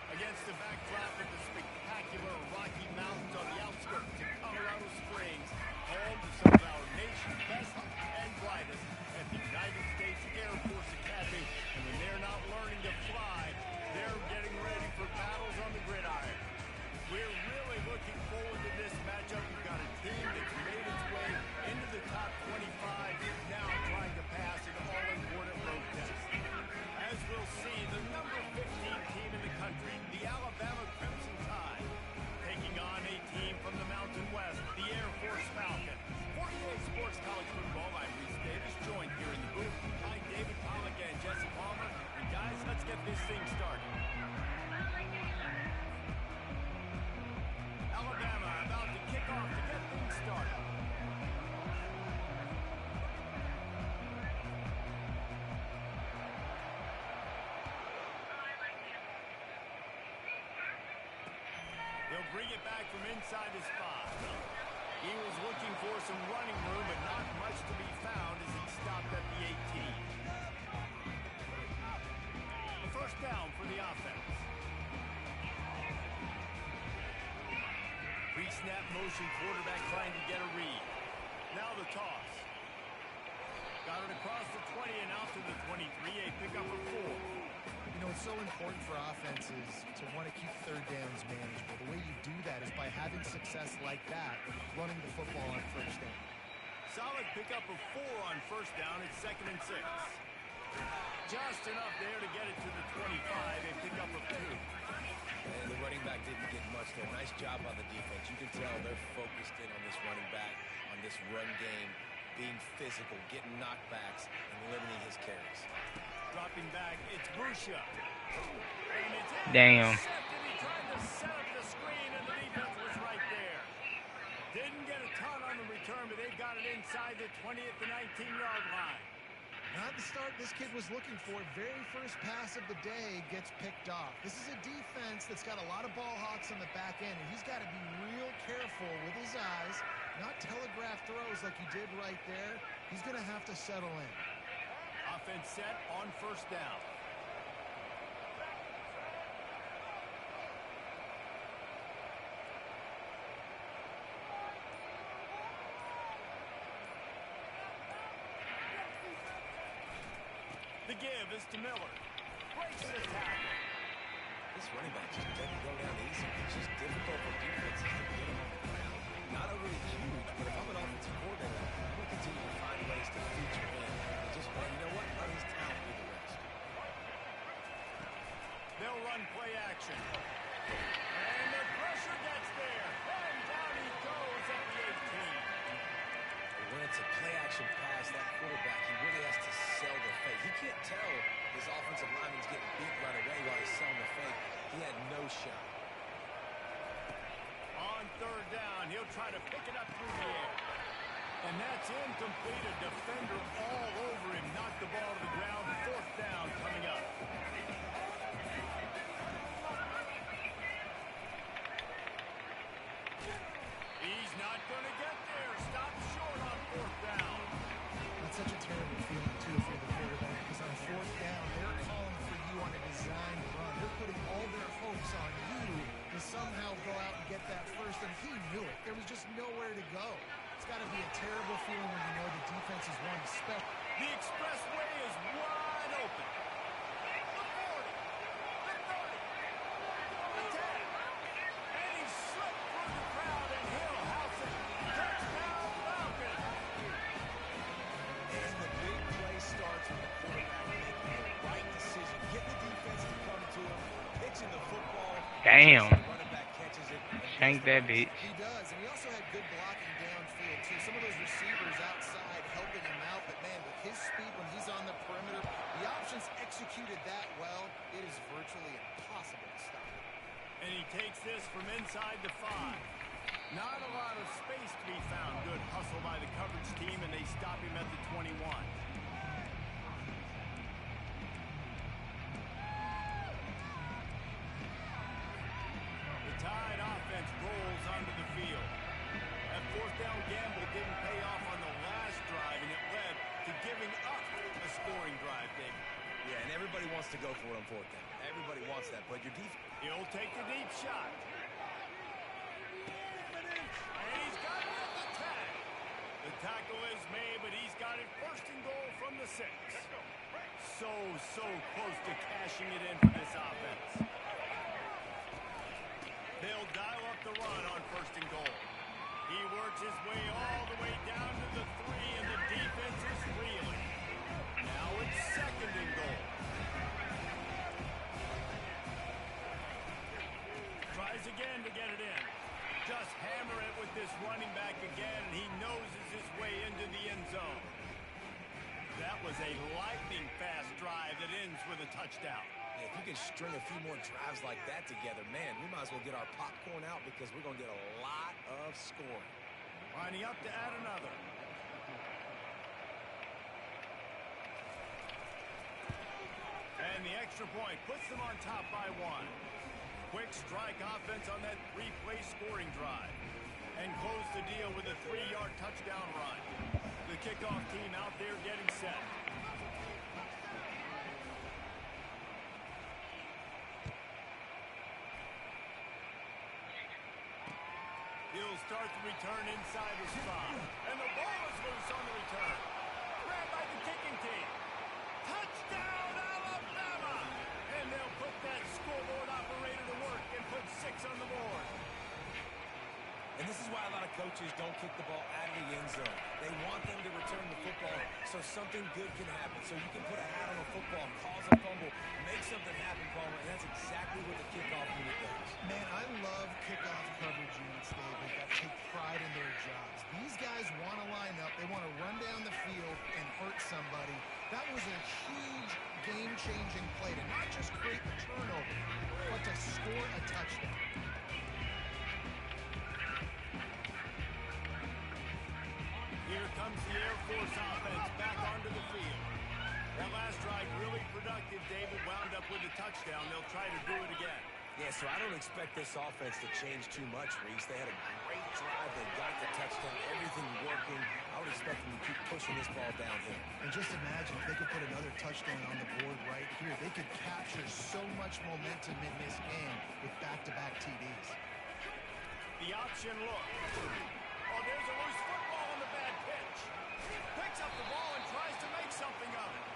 Against the backdrop of the spectacular Rocky Mountains on the outskirts of Colorado Springs, home to some of our nation's best and brightest at the United States Air Force Academy. And when they're not learning to fly, they're getting ready for battles on the gridiron. We're really looking forward to this matchup. We've got a team that's made its way into the top 25, now trying to pass an all-important road test. As we'll see, the number 15 team in the country, the Alabama Crimson Tide, taking on a team from the Mountain West, the Air Force Falcons. 48 Sports College Football, I'm Reese Davis, joined here in the booth by David Pollack and Jesse Palmer. And guys, let's get this thing started. Alabama about to kick off to get things started. They'll bring it back from inside his 5. He was looking for some running room, but not much to be found as he stopped at the 18. The first down for the offense. Pre-snap motion, quarterback trying to get a read. Now the toss. Got it across the 20 and out to the 23, a pickup of 4. You know, it's so important for offenses to want to keep third downs manageable. The way you do that is by having success like that, running the football on first down. Solid pickup of 4 on first down. It's 2nd and 6. Just enough there to get it to the 25, a pickup of 2. And the running back didn't get much there. Nice job by the defense. You can tell they're focused in on this running back, on this run game, being physical, getting knockbacks, and limiting his carries. Dropping back, it's Busha. And it's Damn. intercepted. He tried to set up the screen, and the defense was right there. Didn't get a ton on the return, but they've got it inside the 20 at the 19-yard line. Not the start this kid was looking for. Very first pass of the day gets picked off. This is a defense that's got a lot of ball hawks on the back end, and he's got to be real careful with his eyes, not telegraph throws like he did right there. He's going to have to settle in. Offense set on first down. The give is to Miller. Breaks the tackle. This running back just doesn't go down easy. It's just difficult for defenses to get him on the ground. Not overly huge, but if I'm an offensive coordinator, I'm going to continue to find ways to feature him. And just, well, you know what? Let his talent do the rest. They'll run play action. And the pressure gets there. And down he goes at the 18. When it's a play-action pass, that quarterback, he really has to sell the fake. He can't tell his offensive lineman's getting beat right away while he's selling the fake. He had no shot. On third down. He'll try to pick it up through the air. And that's incomplete. A defender all over him. Knocked the ball to the ground. Fourth down coming up. He's not going to get there. Stop short on fourth down. That's such a terrible feeling, too, for the quarterback, because on fourth down, they're calling for you on a designed run. They're putting all their hopes on you to somehow go out and get that first, and he knew it. There was just nowhere to go. It's got to be a terrible feeling when you know the defense is one to spec. The expressway is wide open. The 40, the 30, the 10. And he slipped through the crowd, and he'll house it. Touchdown, Falcons. And the big play starts with the quarterback making the right decision, getting the defense to come to him, pitching the football. Damn. The running back catches it. Shank that bitch. He does, and he also had good blocking downfield, too. Some of those receivers outside helping him out, but, man, with his speed when he's on the perimeter, the options executed that well, it is virtually impossible to stop. And he takes this from inside the 5. Not a lot of space to be found. Good hustle by the coverage team, and they stop him at the 21. The Tide offense rolls onto the field. That fourth down gamble didn't pay off on the last drive, and it led to giving up a scoring drive, David. Yeah, and everybody wants to go for it on fourth down. Everybody wants that, but your defense... He'll take the deep shot. And he's got it at the 10. The tackle is made, but he's got it first and goal from the 6. So close to cashing it in for this offense. They'll dial up the run on first and goal. He works his way all the way down to the 3, and the defense is reeling. Now it's second and goal. Tries again to get it in. Just hammer it with this running back again, and he noses his way into the end zone. That was a lightning-fast drive that ends with a touchdown. If we can string a few more drives like that together, man, we might as well get our popcorn out because we're going to get a lot of scoring. Lining up to add another. And the extra point puts them on top by 1. Quick strike offense on that 3-play scoring drive. And close the deal with a 3-yard touchdown run. The kickoff team out there getting set. He'll start the return inside the spot. And the ball is loose on the return. Grabbed by the kicking team. Touchdown, Alabama! And they'll put that scoreboard operator to work and put 6 on the board. And this is why a lot of coaches don't kick the ball out of the end zone. They want them to return the football so something good can happen. So you can put a hat on a football, cause a fumble, make something happen, Palmer, and that's exactly what the kickoff unit does. Man, I love kickoff coverage units, David, that take pride in their jobs. These guys want to line up. They want to run down the field and hurt somebody. That was a huge game-changing play to not just create the turnover, but to score a touchdown. Here comes the Air Force offense back onto the field. That last drive really productive. David wound up with a touchdown. They'll try to do it again. Yeah, so I don't expect this offense to change too much, Reese. They had a great drive. They got the touchdown. Everything working. I would expect them to keep pushing this ball downhill. And just imagine if they could put another touchdown on the board right here. They could capture so much momentum in this game with back-to-back TDs. The option look. Oh, there's a loose football on the bad pitch. Picks up the ball and tries to make something of it.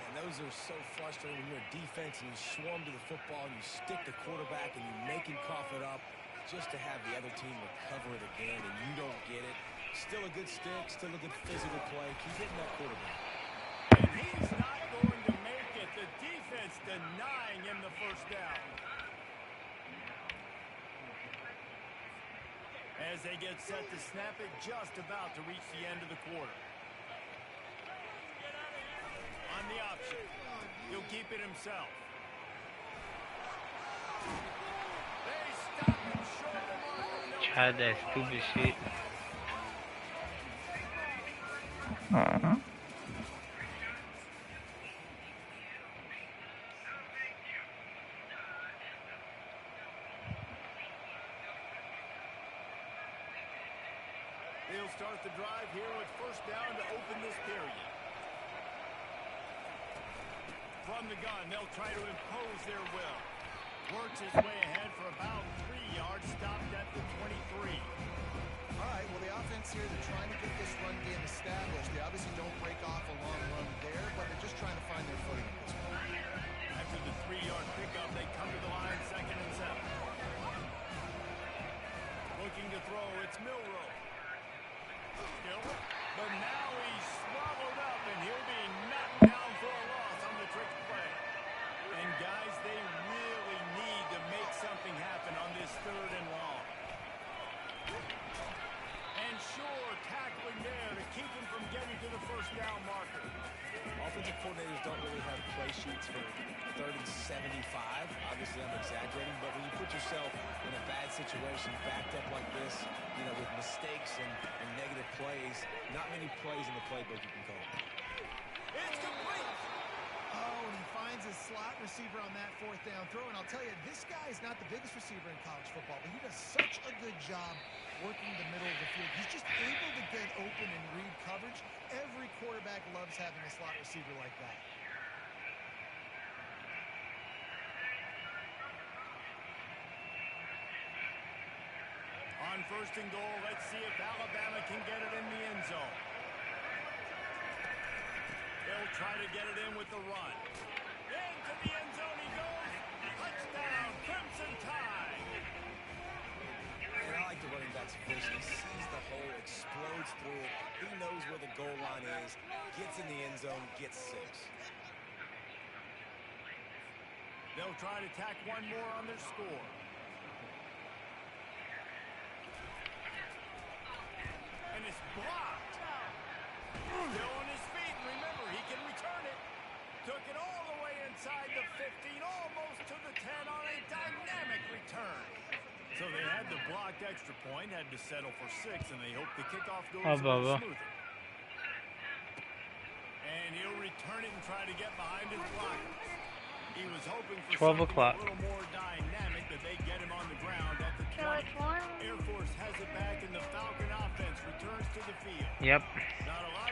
And those are so frustrating when you're a defense and you swarm to the football and you stick the quarterback and you make him cough it up just to have the other team recover it again and you don't get it. Still a good stick, still a good physical play. Keep hitting that quarterback. And he's not going to make it. The defense denying him the first down. As they get set to snap it, just about to reach the end of the quarter. On the option, he'll keep it himself. They stop him short of the mark. Had that stupid shit. They'll start the drive here with first down to open this period. From the gun, they'll try to impose their will. Works his way ahead for about 3 yards, stopped at the 23. All right, well, the offense here, they're trying to get this run game established. They obviously don't break off a long run there, but they're just trying to find their footing at this point. After the 3-yard pickup, they come to the line, 2nd and 7. Looking to throw, it's Milrow. But now he's swallowed up, and he'll be knocked down for a loss on the trick play. And guys, they really need to make something happen on this 3rd and long. And sure, tackling there to keep him from getting to the first down marker. Offensive coordinators don't really have play sheets for 3rd and 75. Obviously, I'm exaggerating, but when you put yourself in a bad situation, backed up like this, you know, with mistakes and negative plays, not many plays in the playbook you can call. It's complete. Oh, and he finds his slot receiver on that 4th down throw. And I'll tell you, this guy is not the biggest receiver in college football, but he does such a good job working the middle of the field. He's just able to get open and read coverage. Every quarterback loves having a slot receiver like that. On 1st and goal, let's see if Alabama can get it in the end zone. They'll try to get it in with the run. Into the end zone he goes. Touchdown, Crimson Tide. And I like the running back's vision. He sees the hole, explodes through it. He knows where the goal line is, gets in the end zone, gets 6. They'll try to tack one more on their score. And it's blocked. Still on his feet, and remember, he can return it. Took it all the way inside the 15, almost to the 10 on a dynamic return. So they had the blocked extra point, had to settle for 6, and they hope the kickoff goes a little smoother. And he'll return it and try to get behind his blockers. He was hoping for 12 o'clock. A little more dynamic, but they get him on the ground at the 20. Air Force has it back, and the Falcon offense returns to the field. Yep.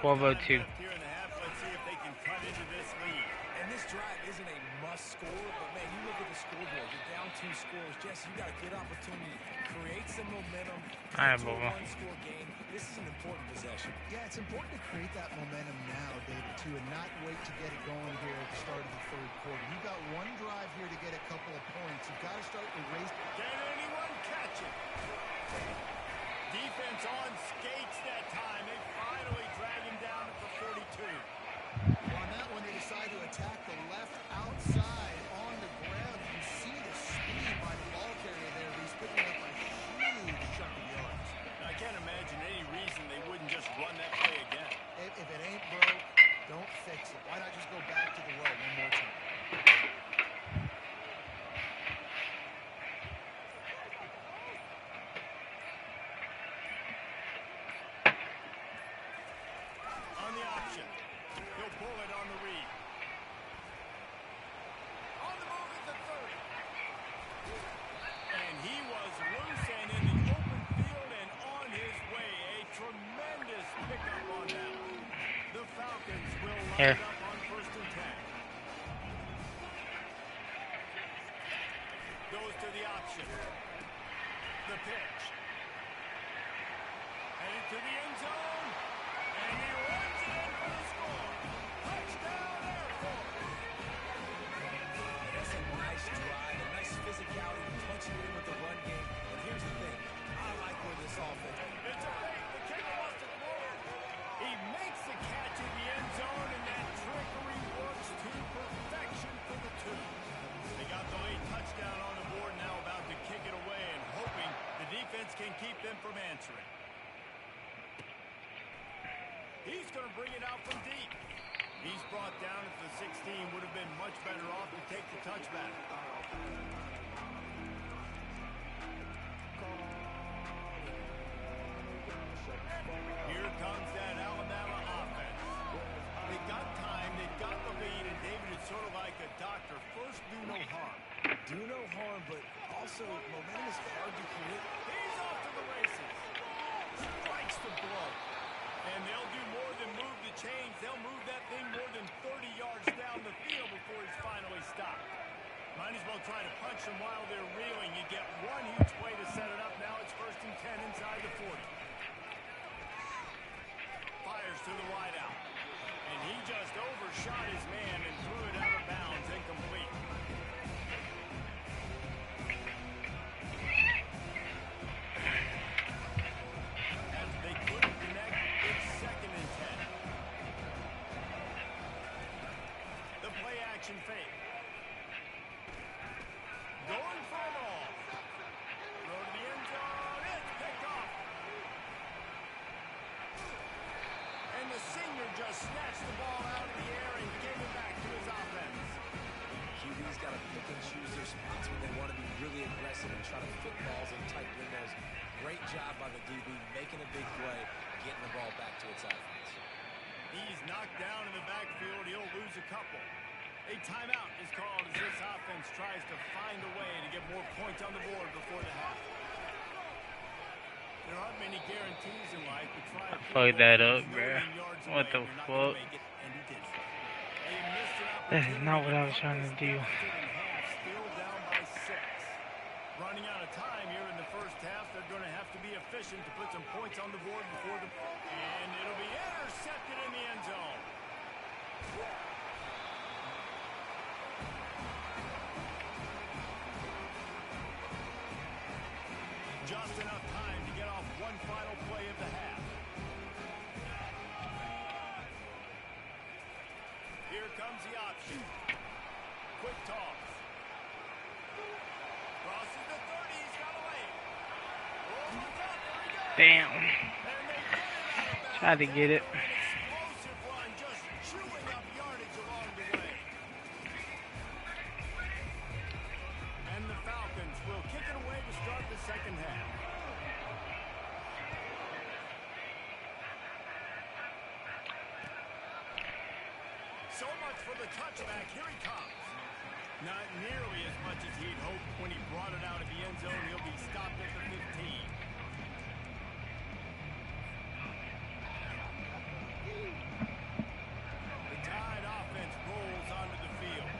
12:02. Here in the half. Let's see if they can cut into this lead. And this drive isn't a must score, but man, you look at the scoreboard. You're down 2 scores. Jesse, you got a good opportunity. Create some momentum. All right, It's a Bobo. 1-score game. This is an important possession. Yeah, it's important to create that momentum now, David, too, and not wait to get it going here at the start of the 3rd quarter. You've got one drive here to get a couple of points. You've got to start the race. Can anyone catch it? Defense on skates that time. They finally drag him down at the 42. On that one, they decide to attack the left outside on the ground. You see the speed by the ball carrier there. He's picking up a huge chunk of yards. I can't imagine any reason they wouldn't just run that play again. If it ain't broke, don't fix it. Why not just go back to the well one more time? On the option. He'll pull it on the read. On the move at the 30. And he was loose and in the open field and on his way. A tremendous pickup on that one. The Falcons will line up on 1st and 10. Goes to the option. The pitch. Headed to the end zone. And he runs it in for the score. Touchdown, Air Force. That's a nice drive, a nice physicality, punching it in with the run game. And here's the thing. I like where this offense. It's a fake. The kicker wants to throw it. He makes the catch in the end zone, and that trickery works to perfection for the 2. They got the late touchdown on the board, now about to kick it away and hoping the defense can keep them from answering. He's going to bring it out from deep. He's brought down at the 16. Would have been much better off to take the touchback. to the wideout. And he just overshot his man and threw it out of bounds, incomplete. As they couldn't connect, it's 2nd and 10. The play action fake. Going for it all. Throw to the end zone. It's picked off. And the senior just snatched the ball out of the air and gave it back to his offense. QB's got to pick and choose their spots when they want to be really aggressive and try to fit balls in tight windows. Great job by the DB making a big play, getting the ball back to its offense. He's knocked down in the backfield. He'll lose a couple. A timeout is called as this offense tries to find a way to get more points on the board before the half. There aren't many guarantees in life, but try to Fuck that up, bruh. What the fuck? That is not what I was trying to do. Still down by 6. Running out of time here in the first half. They're going to have to be efficient to put some points on the board before the... And it'll be intercepted in the end zone. Just enough time to get off one final play of the half. Here comes the option. Quick toss. Crosses the 30. He's got away. Rolls the top. There he goes. Damn. And they get it out of bounds. Tried to get it. An explosive run, just chewing up yardage along the way. And the Falcons will kick it away to start the second half. So much for the touchback. Here he comes. Not nearly as much as he'd hoped when he brought it out of the end zone. He'll be stopped at the 15. The Tide offense rolls onto the field.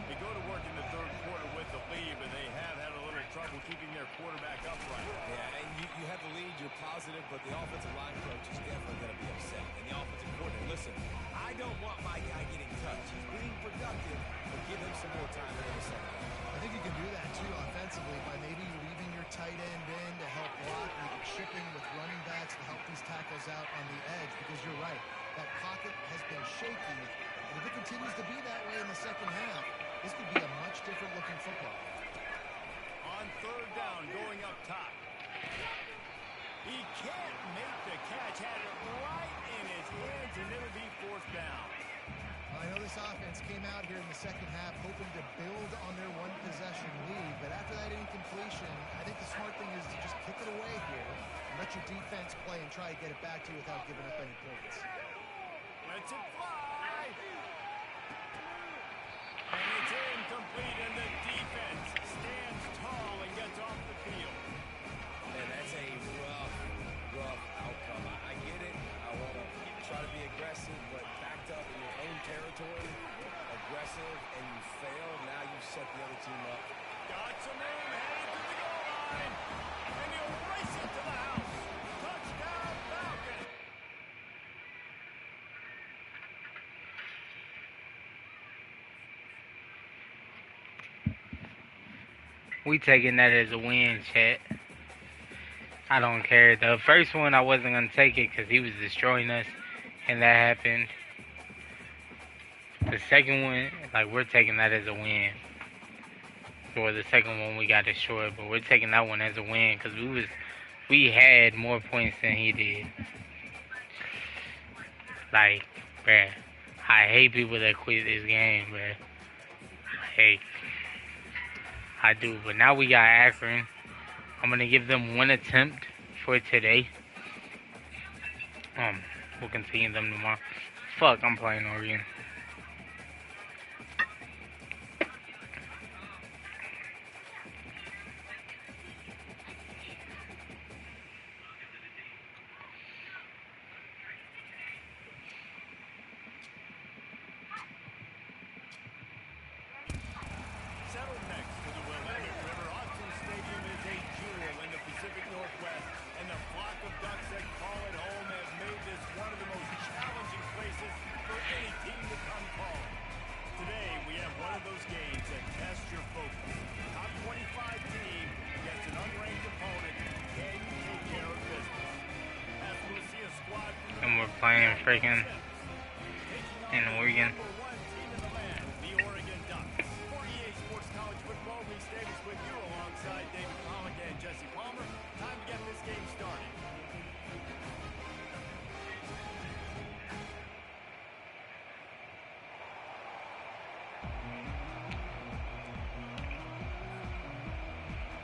They go to work in the third quarter with the lead, but they have had a little trouble keeping their quarterback upright. Yeah, and you have the lead, you're positive, but the offensive line coach is definitely going to be upset. And the offensive coordinator, listen, I don't want my guy getting touched. He's being productive, but give him some more time in the second half. I think you can do that too offensively by maybe leaving your tight end in to help block, maybe chipping with running backs to help these tackles out on the edge, because you're right, that pocket has been shaky, and if it continues to be that way in the second half, this could be a much different looking football. On third down, going up top. He can't make the catch. Had it right in his hands, and it'll be fourth down. I know this offense came out here in the second half hoping to build on their one-possession lead, but after that incompletion, I think the smart thing is to just kick it away here and let your defense play and try to get it back to you without giving up any points. Lets it fly. And it's incomplete, and the defense stands tall and gets off the field. And that's a rough outcome. I get it. I want to try to be aggressive, but backed up in your own territory, aggressive, and you fail. Now you've set the other team up. Got some room, headed to the goal line, and he'll race it to the house. Touchdown, Falcons. We taking that as a win, chat. I don't care. The first one, I wasn't going to take it because he was destroying us, and that happened. The second one, like, we're taking that as a win. Or the second one, we got destroyed, but we're taking that one as a win because we had more points than he did. Like, bruh, I hate people that quit this game, bruh. I do, but now we got Akron. I'm gonna give them one attempt for today. We'll continue them tomorrow. Fuck, I'm playing Oregon. Settled next to the Willamette River, Austin Stadium is a jewel in the Pacific Northwest, and the flock of ducks that call it home have made this one of the most playing freaking in Oregon. The Oregon Ducks. 48 Sports College Football. Reese Davis with you alongside David Pollock and Jesse Palmer. Time to get this game started.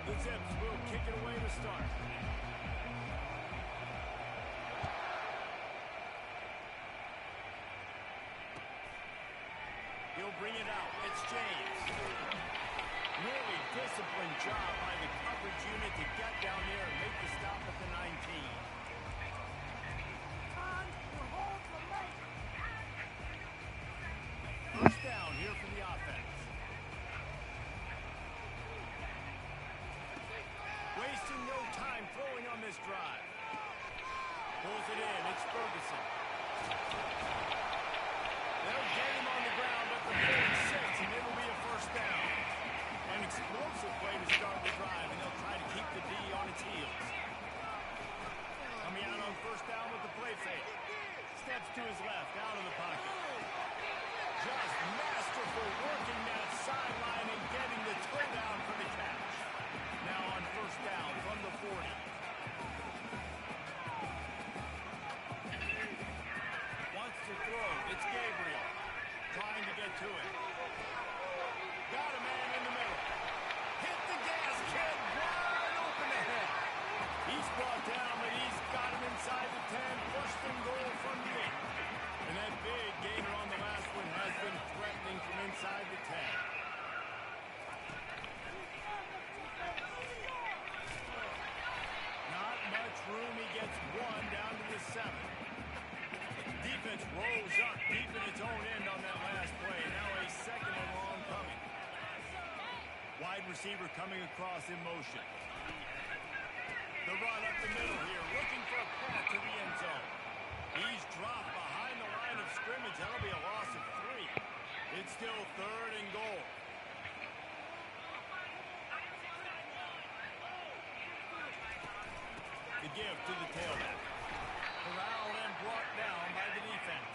The Zips will kick it away to start. He'll bring it out. It's James. Really disciplined job by the coverage unit to get down there and make the stop at the 19. First down here for the offense. Wasting no time throwing on this drive. Pulls it in. It's Ferguson. They'll get him on the ground at the 46, and it'll be a first down. An explosive play to start the drive, and they'll try to keep the D on its heels. Coming out on first down with the play fake. Steps to his left, out of the pocket. Just masterful working that sideline and getting the toe down for the catch. Now on first down from the 40. Wants to throw. It's Gabriel. Trying to get to it. Got a man in the middle. Hit the gas, kid. Wide open ahead. He's brought down, but he's got him inside the 10. First and goal from the 8. And that big gainer on the last one has been threatening from inside the 10. Not much room. He gets one down to the 7. Defense rolls up deep in its own end on that last play. Now a second and long coming. Wide receiver coming across in motion. The run up the middle here, looking for a path to the end zone. He's dropped behind the line of scrimmage. That'll be a loss of 3. It's still third and goal. The give to the tailback. Corralled and brought down by the defense.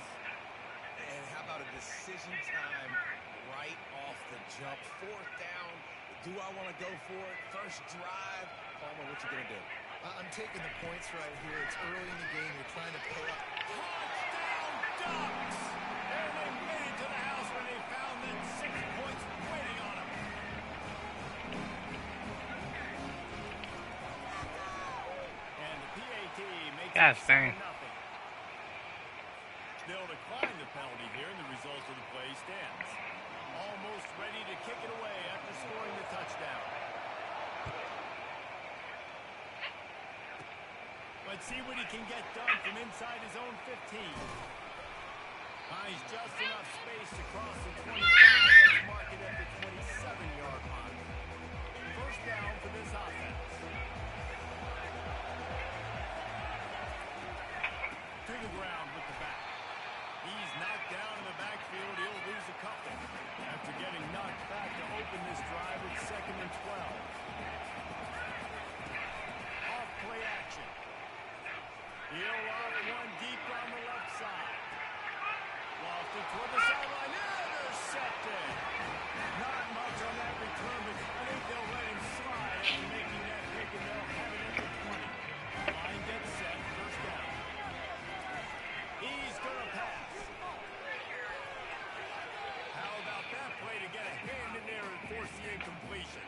And how about a decision time right off the jump? Fourth down. Do I want to go for it? First drive. Palmer, what you going to do? I'm taking the points right here. It's early in the game. You're trying to pay up. Touchdown, Ducks! And they made it to the house when they found that 6 points waiting on them. And the PAT makes Gosh, it dang. 7-0. They'll decline the penalty here, and the result of the play stands. Almost ready to kick it away after scoring the touchdown. Let's see what he can get done from inside his own 15. Finds just enough space to cross the 25. Let's mark it at the 27-yard line. First down for this offense. To the ground with the back. He's knocked down in the backfield. He'll lose a couple after getting knocked back to open this drive with 2nd and 12. Off play action. He'll off one deep down the left side. Lofted toward the sideline. Intercepted. Not much on that return, but I think they'll let him slide after making that pick, and they'll have it at the 20. Line gets set. First down. He's going to pass. How about that play to get a hand in there and force the incompletion?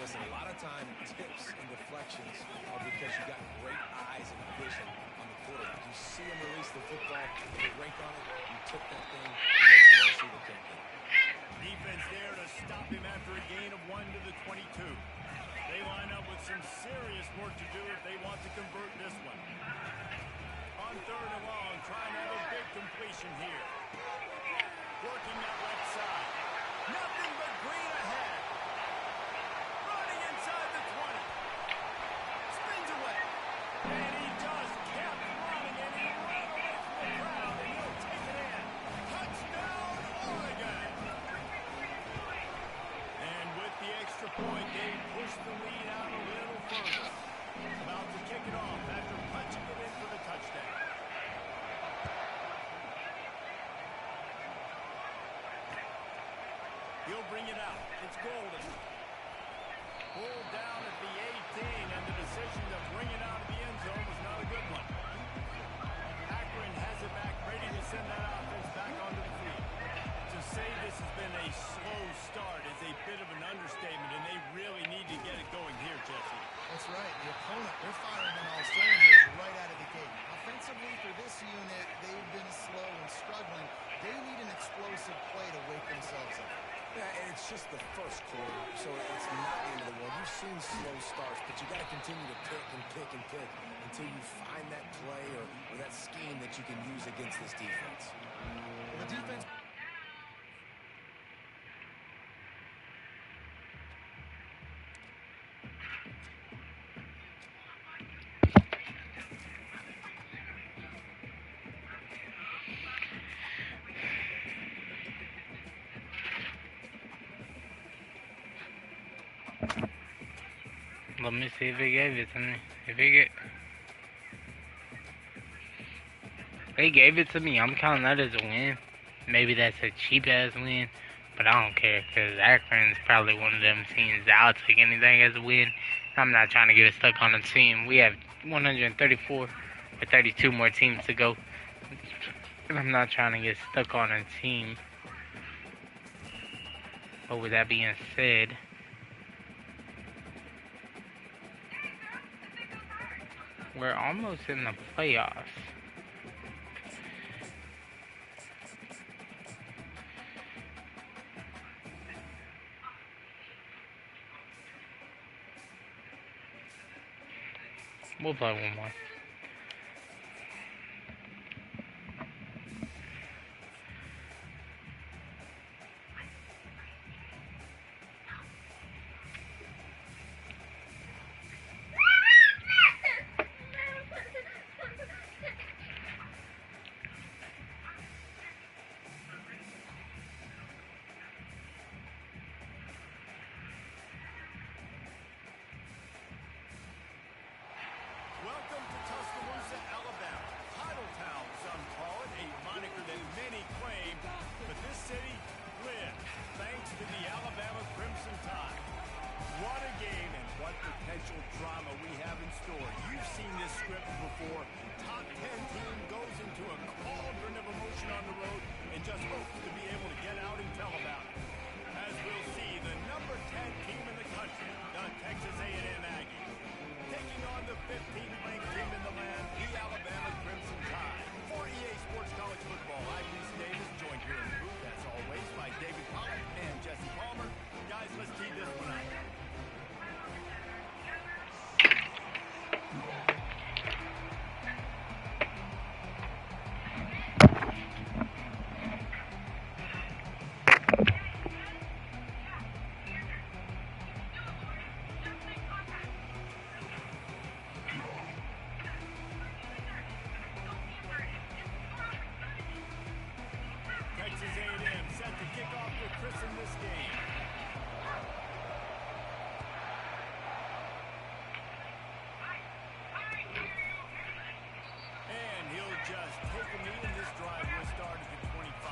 Listen, a lot of time tips and deflections are because you got great eyes and vision on the quarterback. You see him release the football, you rake on it, you tip that thing, and make sure the receiver can't get it. Defense there to stop him after a gain of 1 to the 22. They line up with some serious work to do if they want to convert this one. On third and long, trying to have a big completion here. Working that left side. Nothing but green ahead. Running inside the 20. Spins away. And he just kept running, and he ran away from the crowd, and he'll take it in. Touchdown, Oregon! And with the extra point, they push the lead out a little further. About to kick it off after punching it in for the touchdown. it out. It's Golden. Pulled down at the 18, and the decision to bring it out of the end zone was not a good one. Akron has it back, ready to send that offense back onto the field. To say this has been a slow start is a bit of an understatement, and they really need to get it going here, Jesse. That's right. The opponent, they're firing on all cylinders right out of the gate. Offensively, for this unit, they've been slow and struggling. They need an explosive play to wake themselves up. Yeah, and it's just the first quarter, so it's not the end of the world. You've seen slow starts, but you got to continue to pick and pick and pick until you find that play or that scheme that you can use against this defense. The defense... Let me see if it gave it to me. They gave it to me. I'm counting that as a win. Maybe that's a cheap ass win, but I don't care because Akron's probably one of them teams that I'll take anything as a win. I'm not trying to get stuck on a team. We have 134 or 32 more teams to go. I'm not trying to get stuck on a team. But with that being said, we're almost in the playoffs. We'll play one more. Welcome to Tuscaloosa, Alabama. Title Town, some call it, a moniker that many claim, but this city lives thanks to the Alabama Crimson Tide. What a game and what potential drama we have in store. You've seen this script before. Top 10 team goes into a cauldron of emotion on the road and just hopes to be able to get out and tell about it. As we'll see, the number 10 team in the country, the Texas A&M Aggies, taking on the 15th ranked team in the land, the Alabama Crimson Tide. For EA Sports College Football, I'm Reese Davis, joined here in the booth, as always, by David Pollack and Jesse Palmer. Guys, let's tee this one up. Texas A&M set to kick off to christen this game. And he'll just take a knee, and this drive will start at the 25.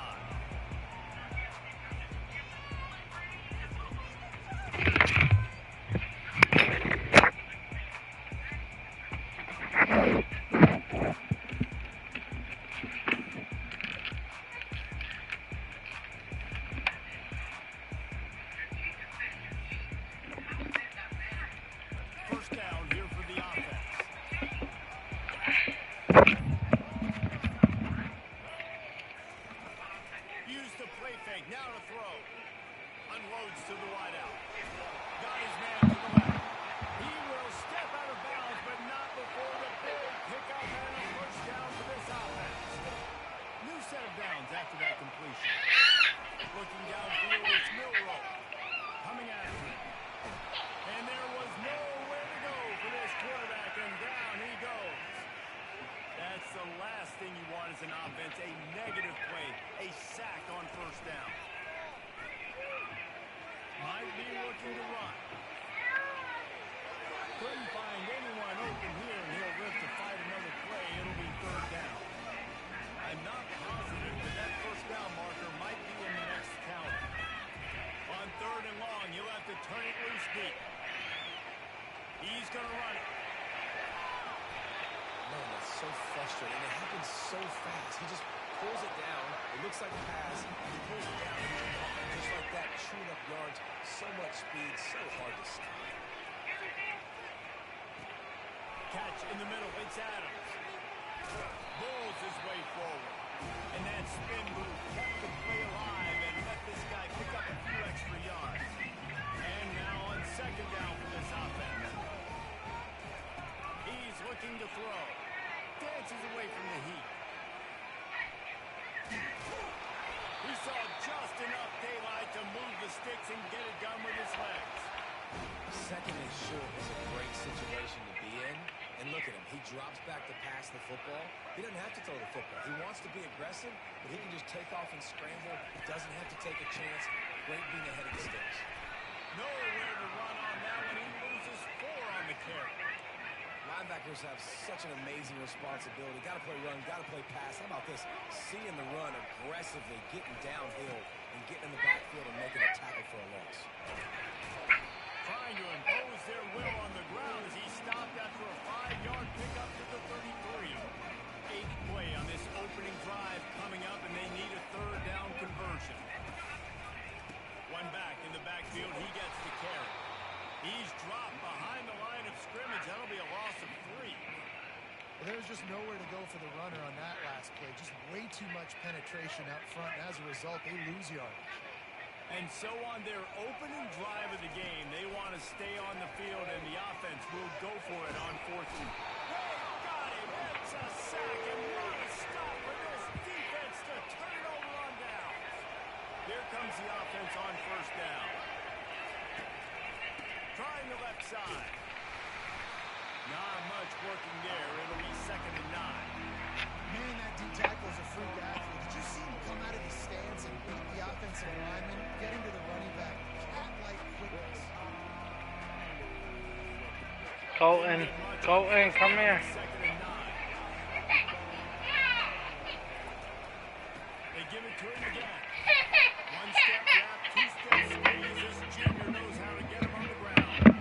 First down here for the offense. Use the play fake, now to throw. Unloads to the wideout. Got his man to the left. He will step out of bounds, but not before the big pickup and a first down for this offense. New set of downs after that completion. Looking downfield, it's Milrow. Coming after him. And there was nowhere to go for this quarterback, and down he goes. That's the last thing you want as an offense, a negative play, a sack on first down. Might be looking to run. Couldn't find anyone open here, and he'll live to fight another play. It'll be third down. I'm not positive, but that first down marker might be in the next count. On third motion, and it happens so fast. He just pulls it down. It looks like a pass. He pulls it down. And just like that, chewing up yards. So much speed, so hard to stop. Catch in the middle. It's Adams. Rolls his way forward. And that spin move kept the play alive and let this guy pick up a few extra yards. And now on second down for this offense. He's looking to throw. Dances away from the heat. He saw just enough daylight to move the sticks and get it done with his legs. Second and short is a great situation to be in. And look at him. He drops back to pass the football. He doesn't have to throw the football. He wants to be aggressive, but he can just take off and scramble. He doesn't have to take a chance. Great being ahead of the sticks. Nowhere to run on that one. He loses 4 on the carry. Linebackers have such an amazing responsibility. Got to play run, got to play pass. How about this? Seeing the run aggressively, getting downhill, and getting in the backfield and making a tackle for a loss. Trying to impose their will on the ground as he stopped after a 5-yard pickup to the 33. 8th play on this opening drive coming up, and they need a 3rd down conversion. One back in the backfield, he gets the carry. He's dropped behind the line of scrimmage. That'll be a loss of 3. Well, there's just nowhere to go for the runner on that last play. Just way too much penetration up front, and as a result, they lose yardage. And so on their opening drive of the game, they want to stay on the field, and the offense will go for it on 4th and. They've got him. It's a sack, and what a stop for this defense to turn it over on down. Here comes the offense on 1st down. Trying the left side. Not much working there. It'll be 2nd and 9. Man, that D-tackle's a freak athlete. Did you see him come out of his stance and beat the offensive lineman, getting to the running back? Cat-like quickness. Colton, come here. 2nd and 9. They give it to him again. 1 step wrap, 2 step squeeze. This junior knows how to get him on the ground.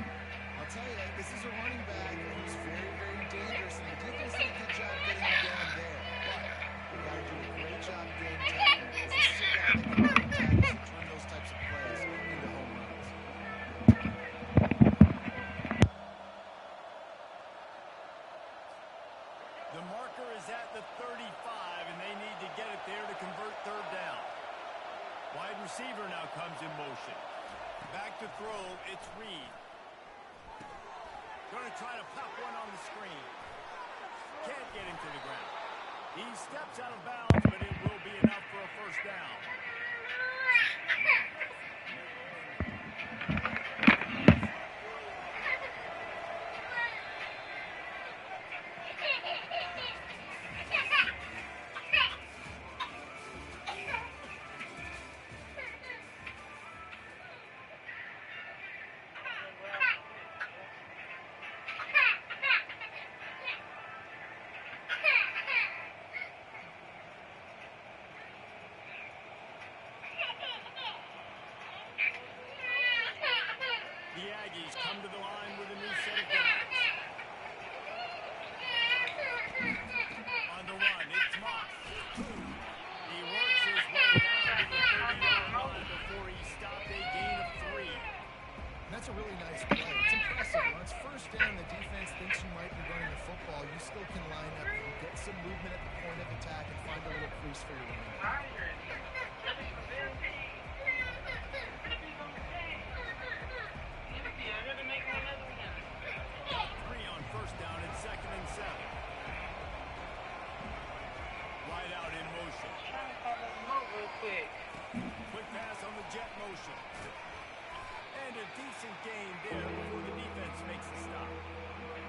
I'll tell you, this is a running back who's very, very dangerous, and the defense did a good job getting him down there. But we got to do a great job getting tackles. This is a guy that can make tackles and turn those types of plays into home runs. The marker is at the 35, and they need to get it there to convert 3rd down. Wide receiver now comes in motion. Back to throw, it's Reed. Going to try to pop one on the screen. Can't get him to the ground. He steps out of bounds, but it will be enough for a 1st down. The Aggies come to the line with a new set of downs. On the run, it's Moss. He works his way down to the 30-yard line before he stopped a gain of 3. And that's a really nice play. It's impressive. When it's 1st down, the defense thinks you might be running the football. You still can line up and get some movement at the point of attack and find a little crease for your running back. 3 on 1st down and 2nd and 7. Wide out in motion. Quick pass on the jet motion. And a decent gain there before the defense makes the stop.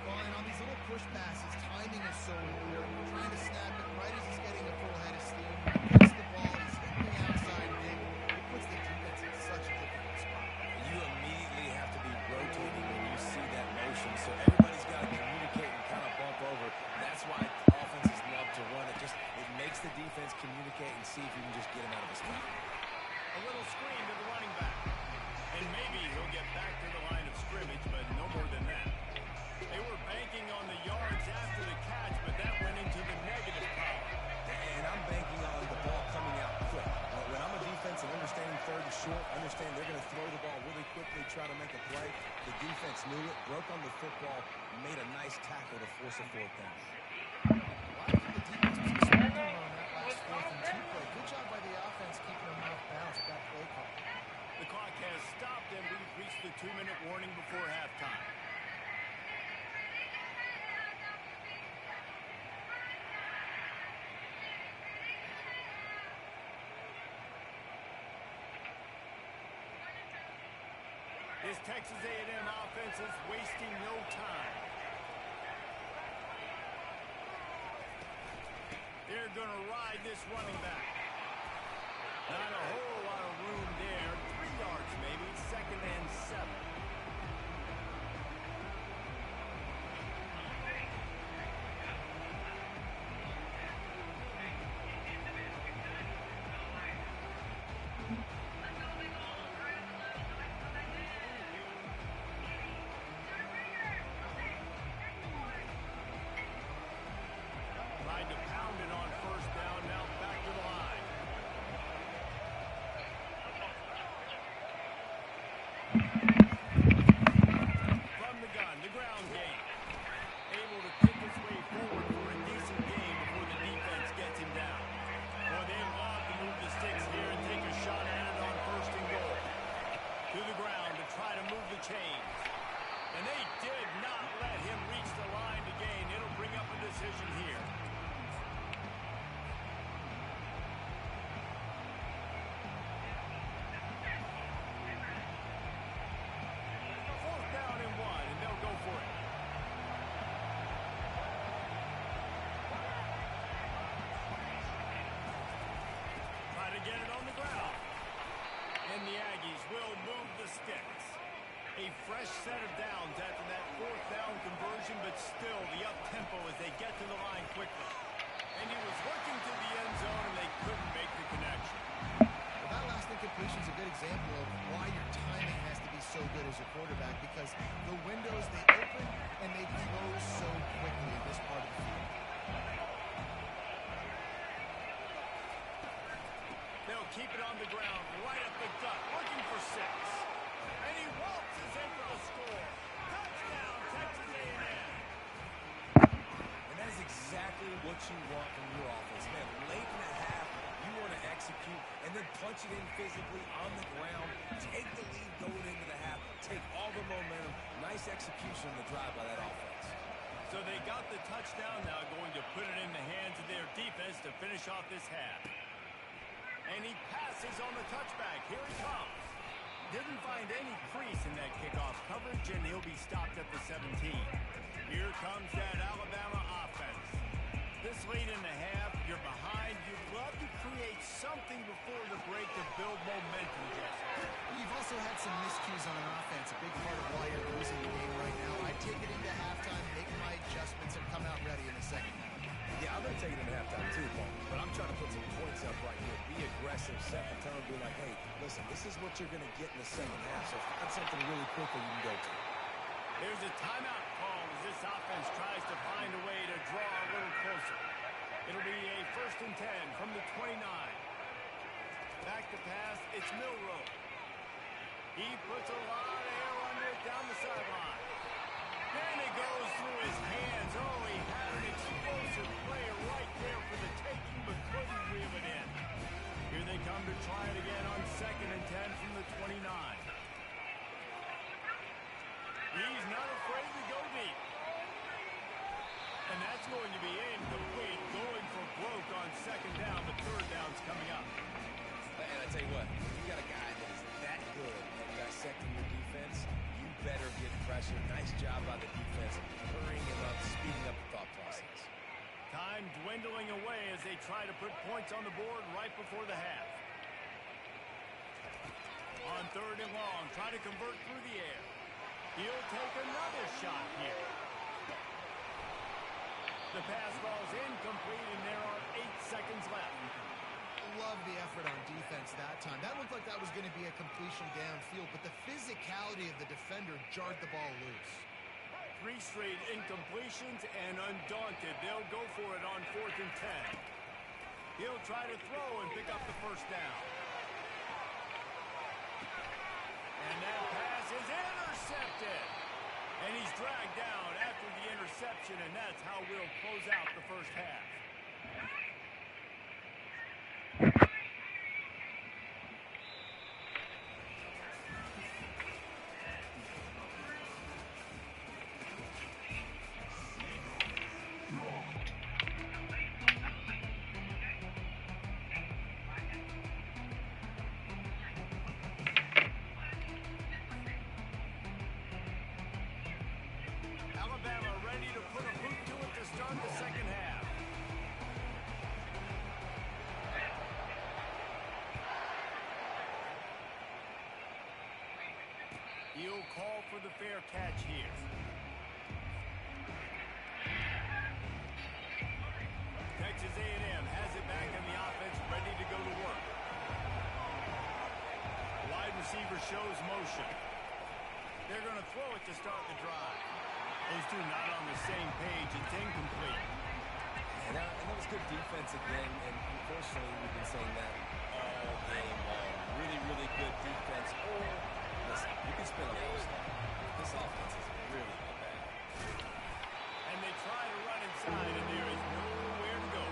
Well, and on these little push passes, timing is so important. You're trying to snap it right as he's getting a full head of steam. He gets the ball, he's hitting the outside big. It puts the defense in such a difficult spot. You immediately have to be rotating when you see that motion, so everybody's got to communicate and kind of bump over. That's why offenses love to run it. It makes the defense communicate and see if you can just get him out of his spot. A little screen to the running back. And maybe he'll get back to the line of scrimmage, but no more than that. They were banking on the yards after the catch, but but that went into the negative column. And I'm banking on the ball coming out quick. When I'm a defense and understanding third and short, understand they're going to throw the ball really quickly, try to make a play. The defense knew it, broke on the football, made a nice tackle to force a fourth down. Why did the defense was expecting on that last 4th and 2 play? Good job by the offense keeping them off balance with that play call. The clock has stopped, and we've reached the 2-minute warning before halftime. This Texas A&M offense is wasting no time. They're going to ride this running back. Not a whole lot of room there. 3 yards maybe, 2nd and 7. Tried to pound it on 1st down, now back to the line. From the gun, the ground game. Able to pick his way forward for a decent game before the defense gets him down. Well, they love to move the sticks here and take a shot at it on 1st and goal. To the ground to try to move the chains. And they did not let him reach the line to gain. It'll bring up a decision here. Get it on the ground. And the Aggies will move the sticks. A fresh set of downs after that 4th down conversion, but still the up-tempo as they get to the line quickly. And he was looking to the end zone, and they couldn't make the connection. Well, that last incompletion is a good example of why your timing has to be so good as a quarterback, because the windows, they open and they close so quickly in this part of the field. They'll keep it on the ground, right up the gut, looking for 6. And he waltzes in for the score. Touchdown, Texas A&M. And that's exactly what you want from your offense. Man, late in the half, you want to execute and then punch it in physically on the ground, take the lead going into the half, take all the momentum. Nice execution on the drive by that offense. So they got the touchdown, now going to put it in the hands of their defense to finish off this half. And he passes on the touchback. Here he comes. Didn't find any crease in that kickoff coverage, and he'll be stopped at the 17. Here comes that Alabama offense. This late in the half, you're behind. You'd love to create something before the break to build momentum, Jesse. You've also had some miscues on an offense, a big part of why you're losing the game right now. I take it into halftime, make my adjustments, and come out ready in the second half. Yeah, I'm going to take it into halftime too, Paul. But I'm trying to put some points up right here. Be aggressive, set the tone, be like, hey, listen, this is what you're going to get in the second half. So find something really quickly you can go to. There's a timeout call as this offense tries to find a way to draw a little closer. It'll be a 1st and 10 from the 29. Back to pass, it's Milroe. He puts a lot of air under it down the sideline. Then it goes through his hands. Oh, he had an explosive play right there for the taking, but couldn't reel it in. Here they come to try it again on 2nd and 10 from the 29. He's not afraid to go deep. And that's going to be incomplete, going for broke on 2nd down, but 3rd down's coming up. And I tell you what, when you got a guy that is that good at dissecting your defense, you better get pressure. Nice job by the defense, hurrying him up, speeding up the thought process. Time dwindling away as they try to put points on the board right before the half. On 3rd and long, try to convert through the air. He'll take another shot here. The pass ball's incomplete, and there are 8 seconds left. Love the effort on defense that time. That looked like that was going to be a completion downfield, but the physicality of the defender jarred the ball loose. 3 straight incompletions, and undaunted, they'll go for it on 4th and 10. He'll try to throw and pick up the first down. And that pass is intercepted. And he's dragged down after the interception, and that's how we'll close out the first half. Alabama ready to put a boot to it to start the second half. He'll call for the fair catch here. Texas A&M has it back in the offense, ready to go to work. Wide receiver shows motion. They're going to throw it to start the drive. Those two not on the same page. It's incomplete. And that was good defense again, and unfortunately we've been saying that all game long. Really, really good defense. Or, listen, you can spin on the other stuff. This offense is really bad. And they try to run inside, and there is nowhere to go.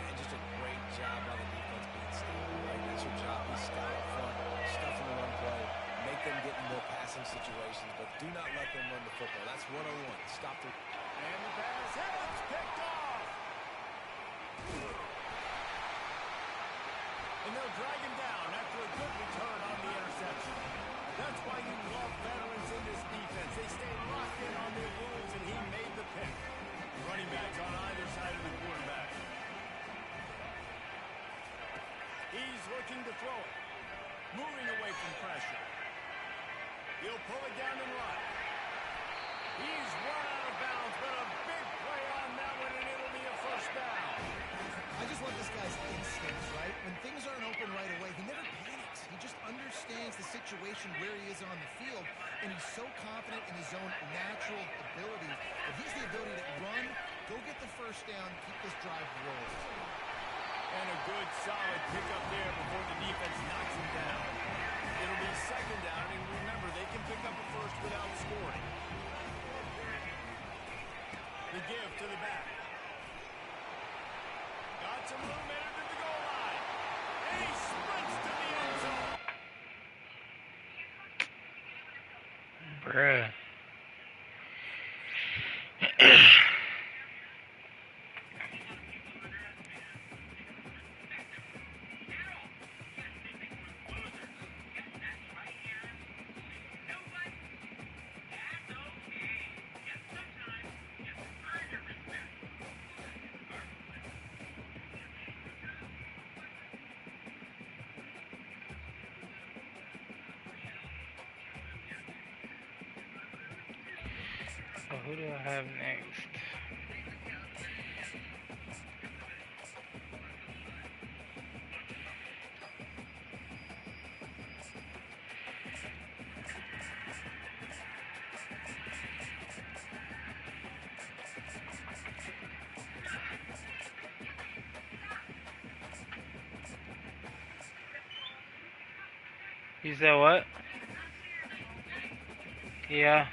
And just a great job by the defense being still, right? That's your job. Be stout up front, stuff in the run play, make them get in more passing situations, but do not let them run the football. That's 101. Stop the... And the pass hits, picked off. And they'll drag him down after a good return on the interception. That's why you love veterans in this defense. They stay locked in on their rules, and he made the pick. Running backs on either side of the quarterback. He's looking to throw it. Moving away from pressure. He'll pull it down and run. He's run out of bounds, but a big play on that one, and it'll be a first down. I just love this guy's instincts, right? When things aren't open right away, he never panics. He just understands the situation where he is on the field, and he's so confident in his own natural abilities. If he's the ability to run, go get the first down, keep this drive rolling. And a good, solid pickup there before the defense knocks him down. It'll be second down, and remember, they can pick up a first without scoring. The give to the back. Got some room headed to the goal line. And he sprints to the end zone. Bruh. So who do I have next? You said what? Yeah.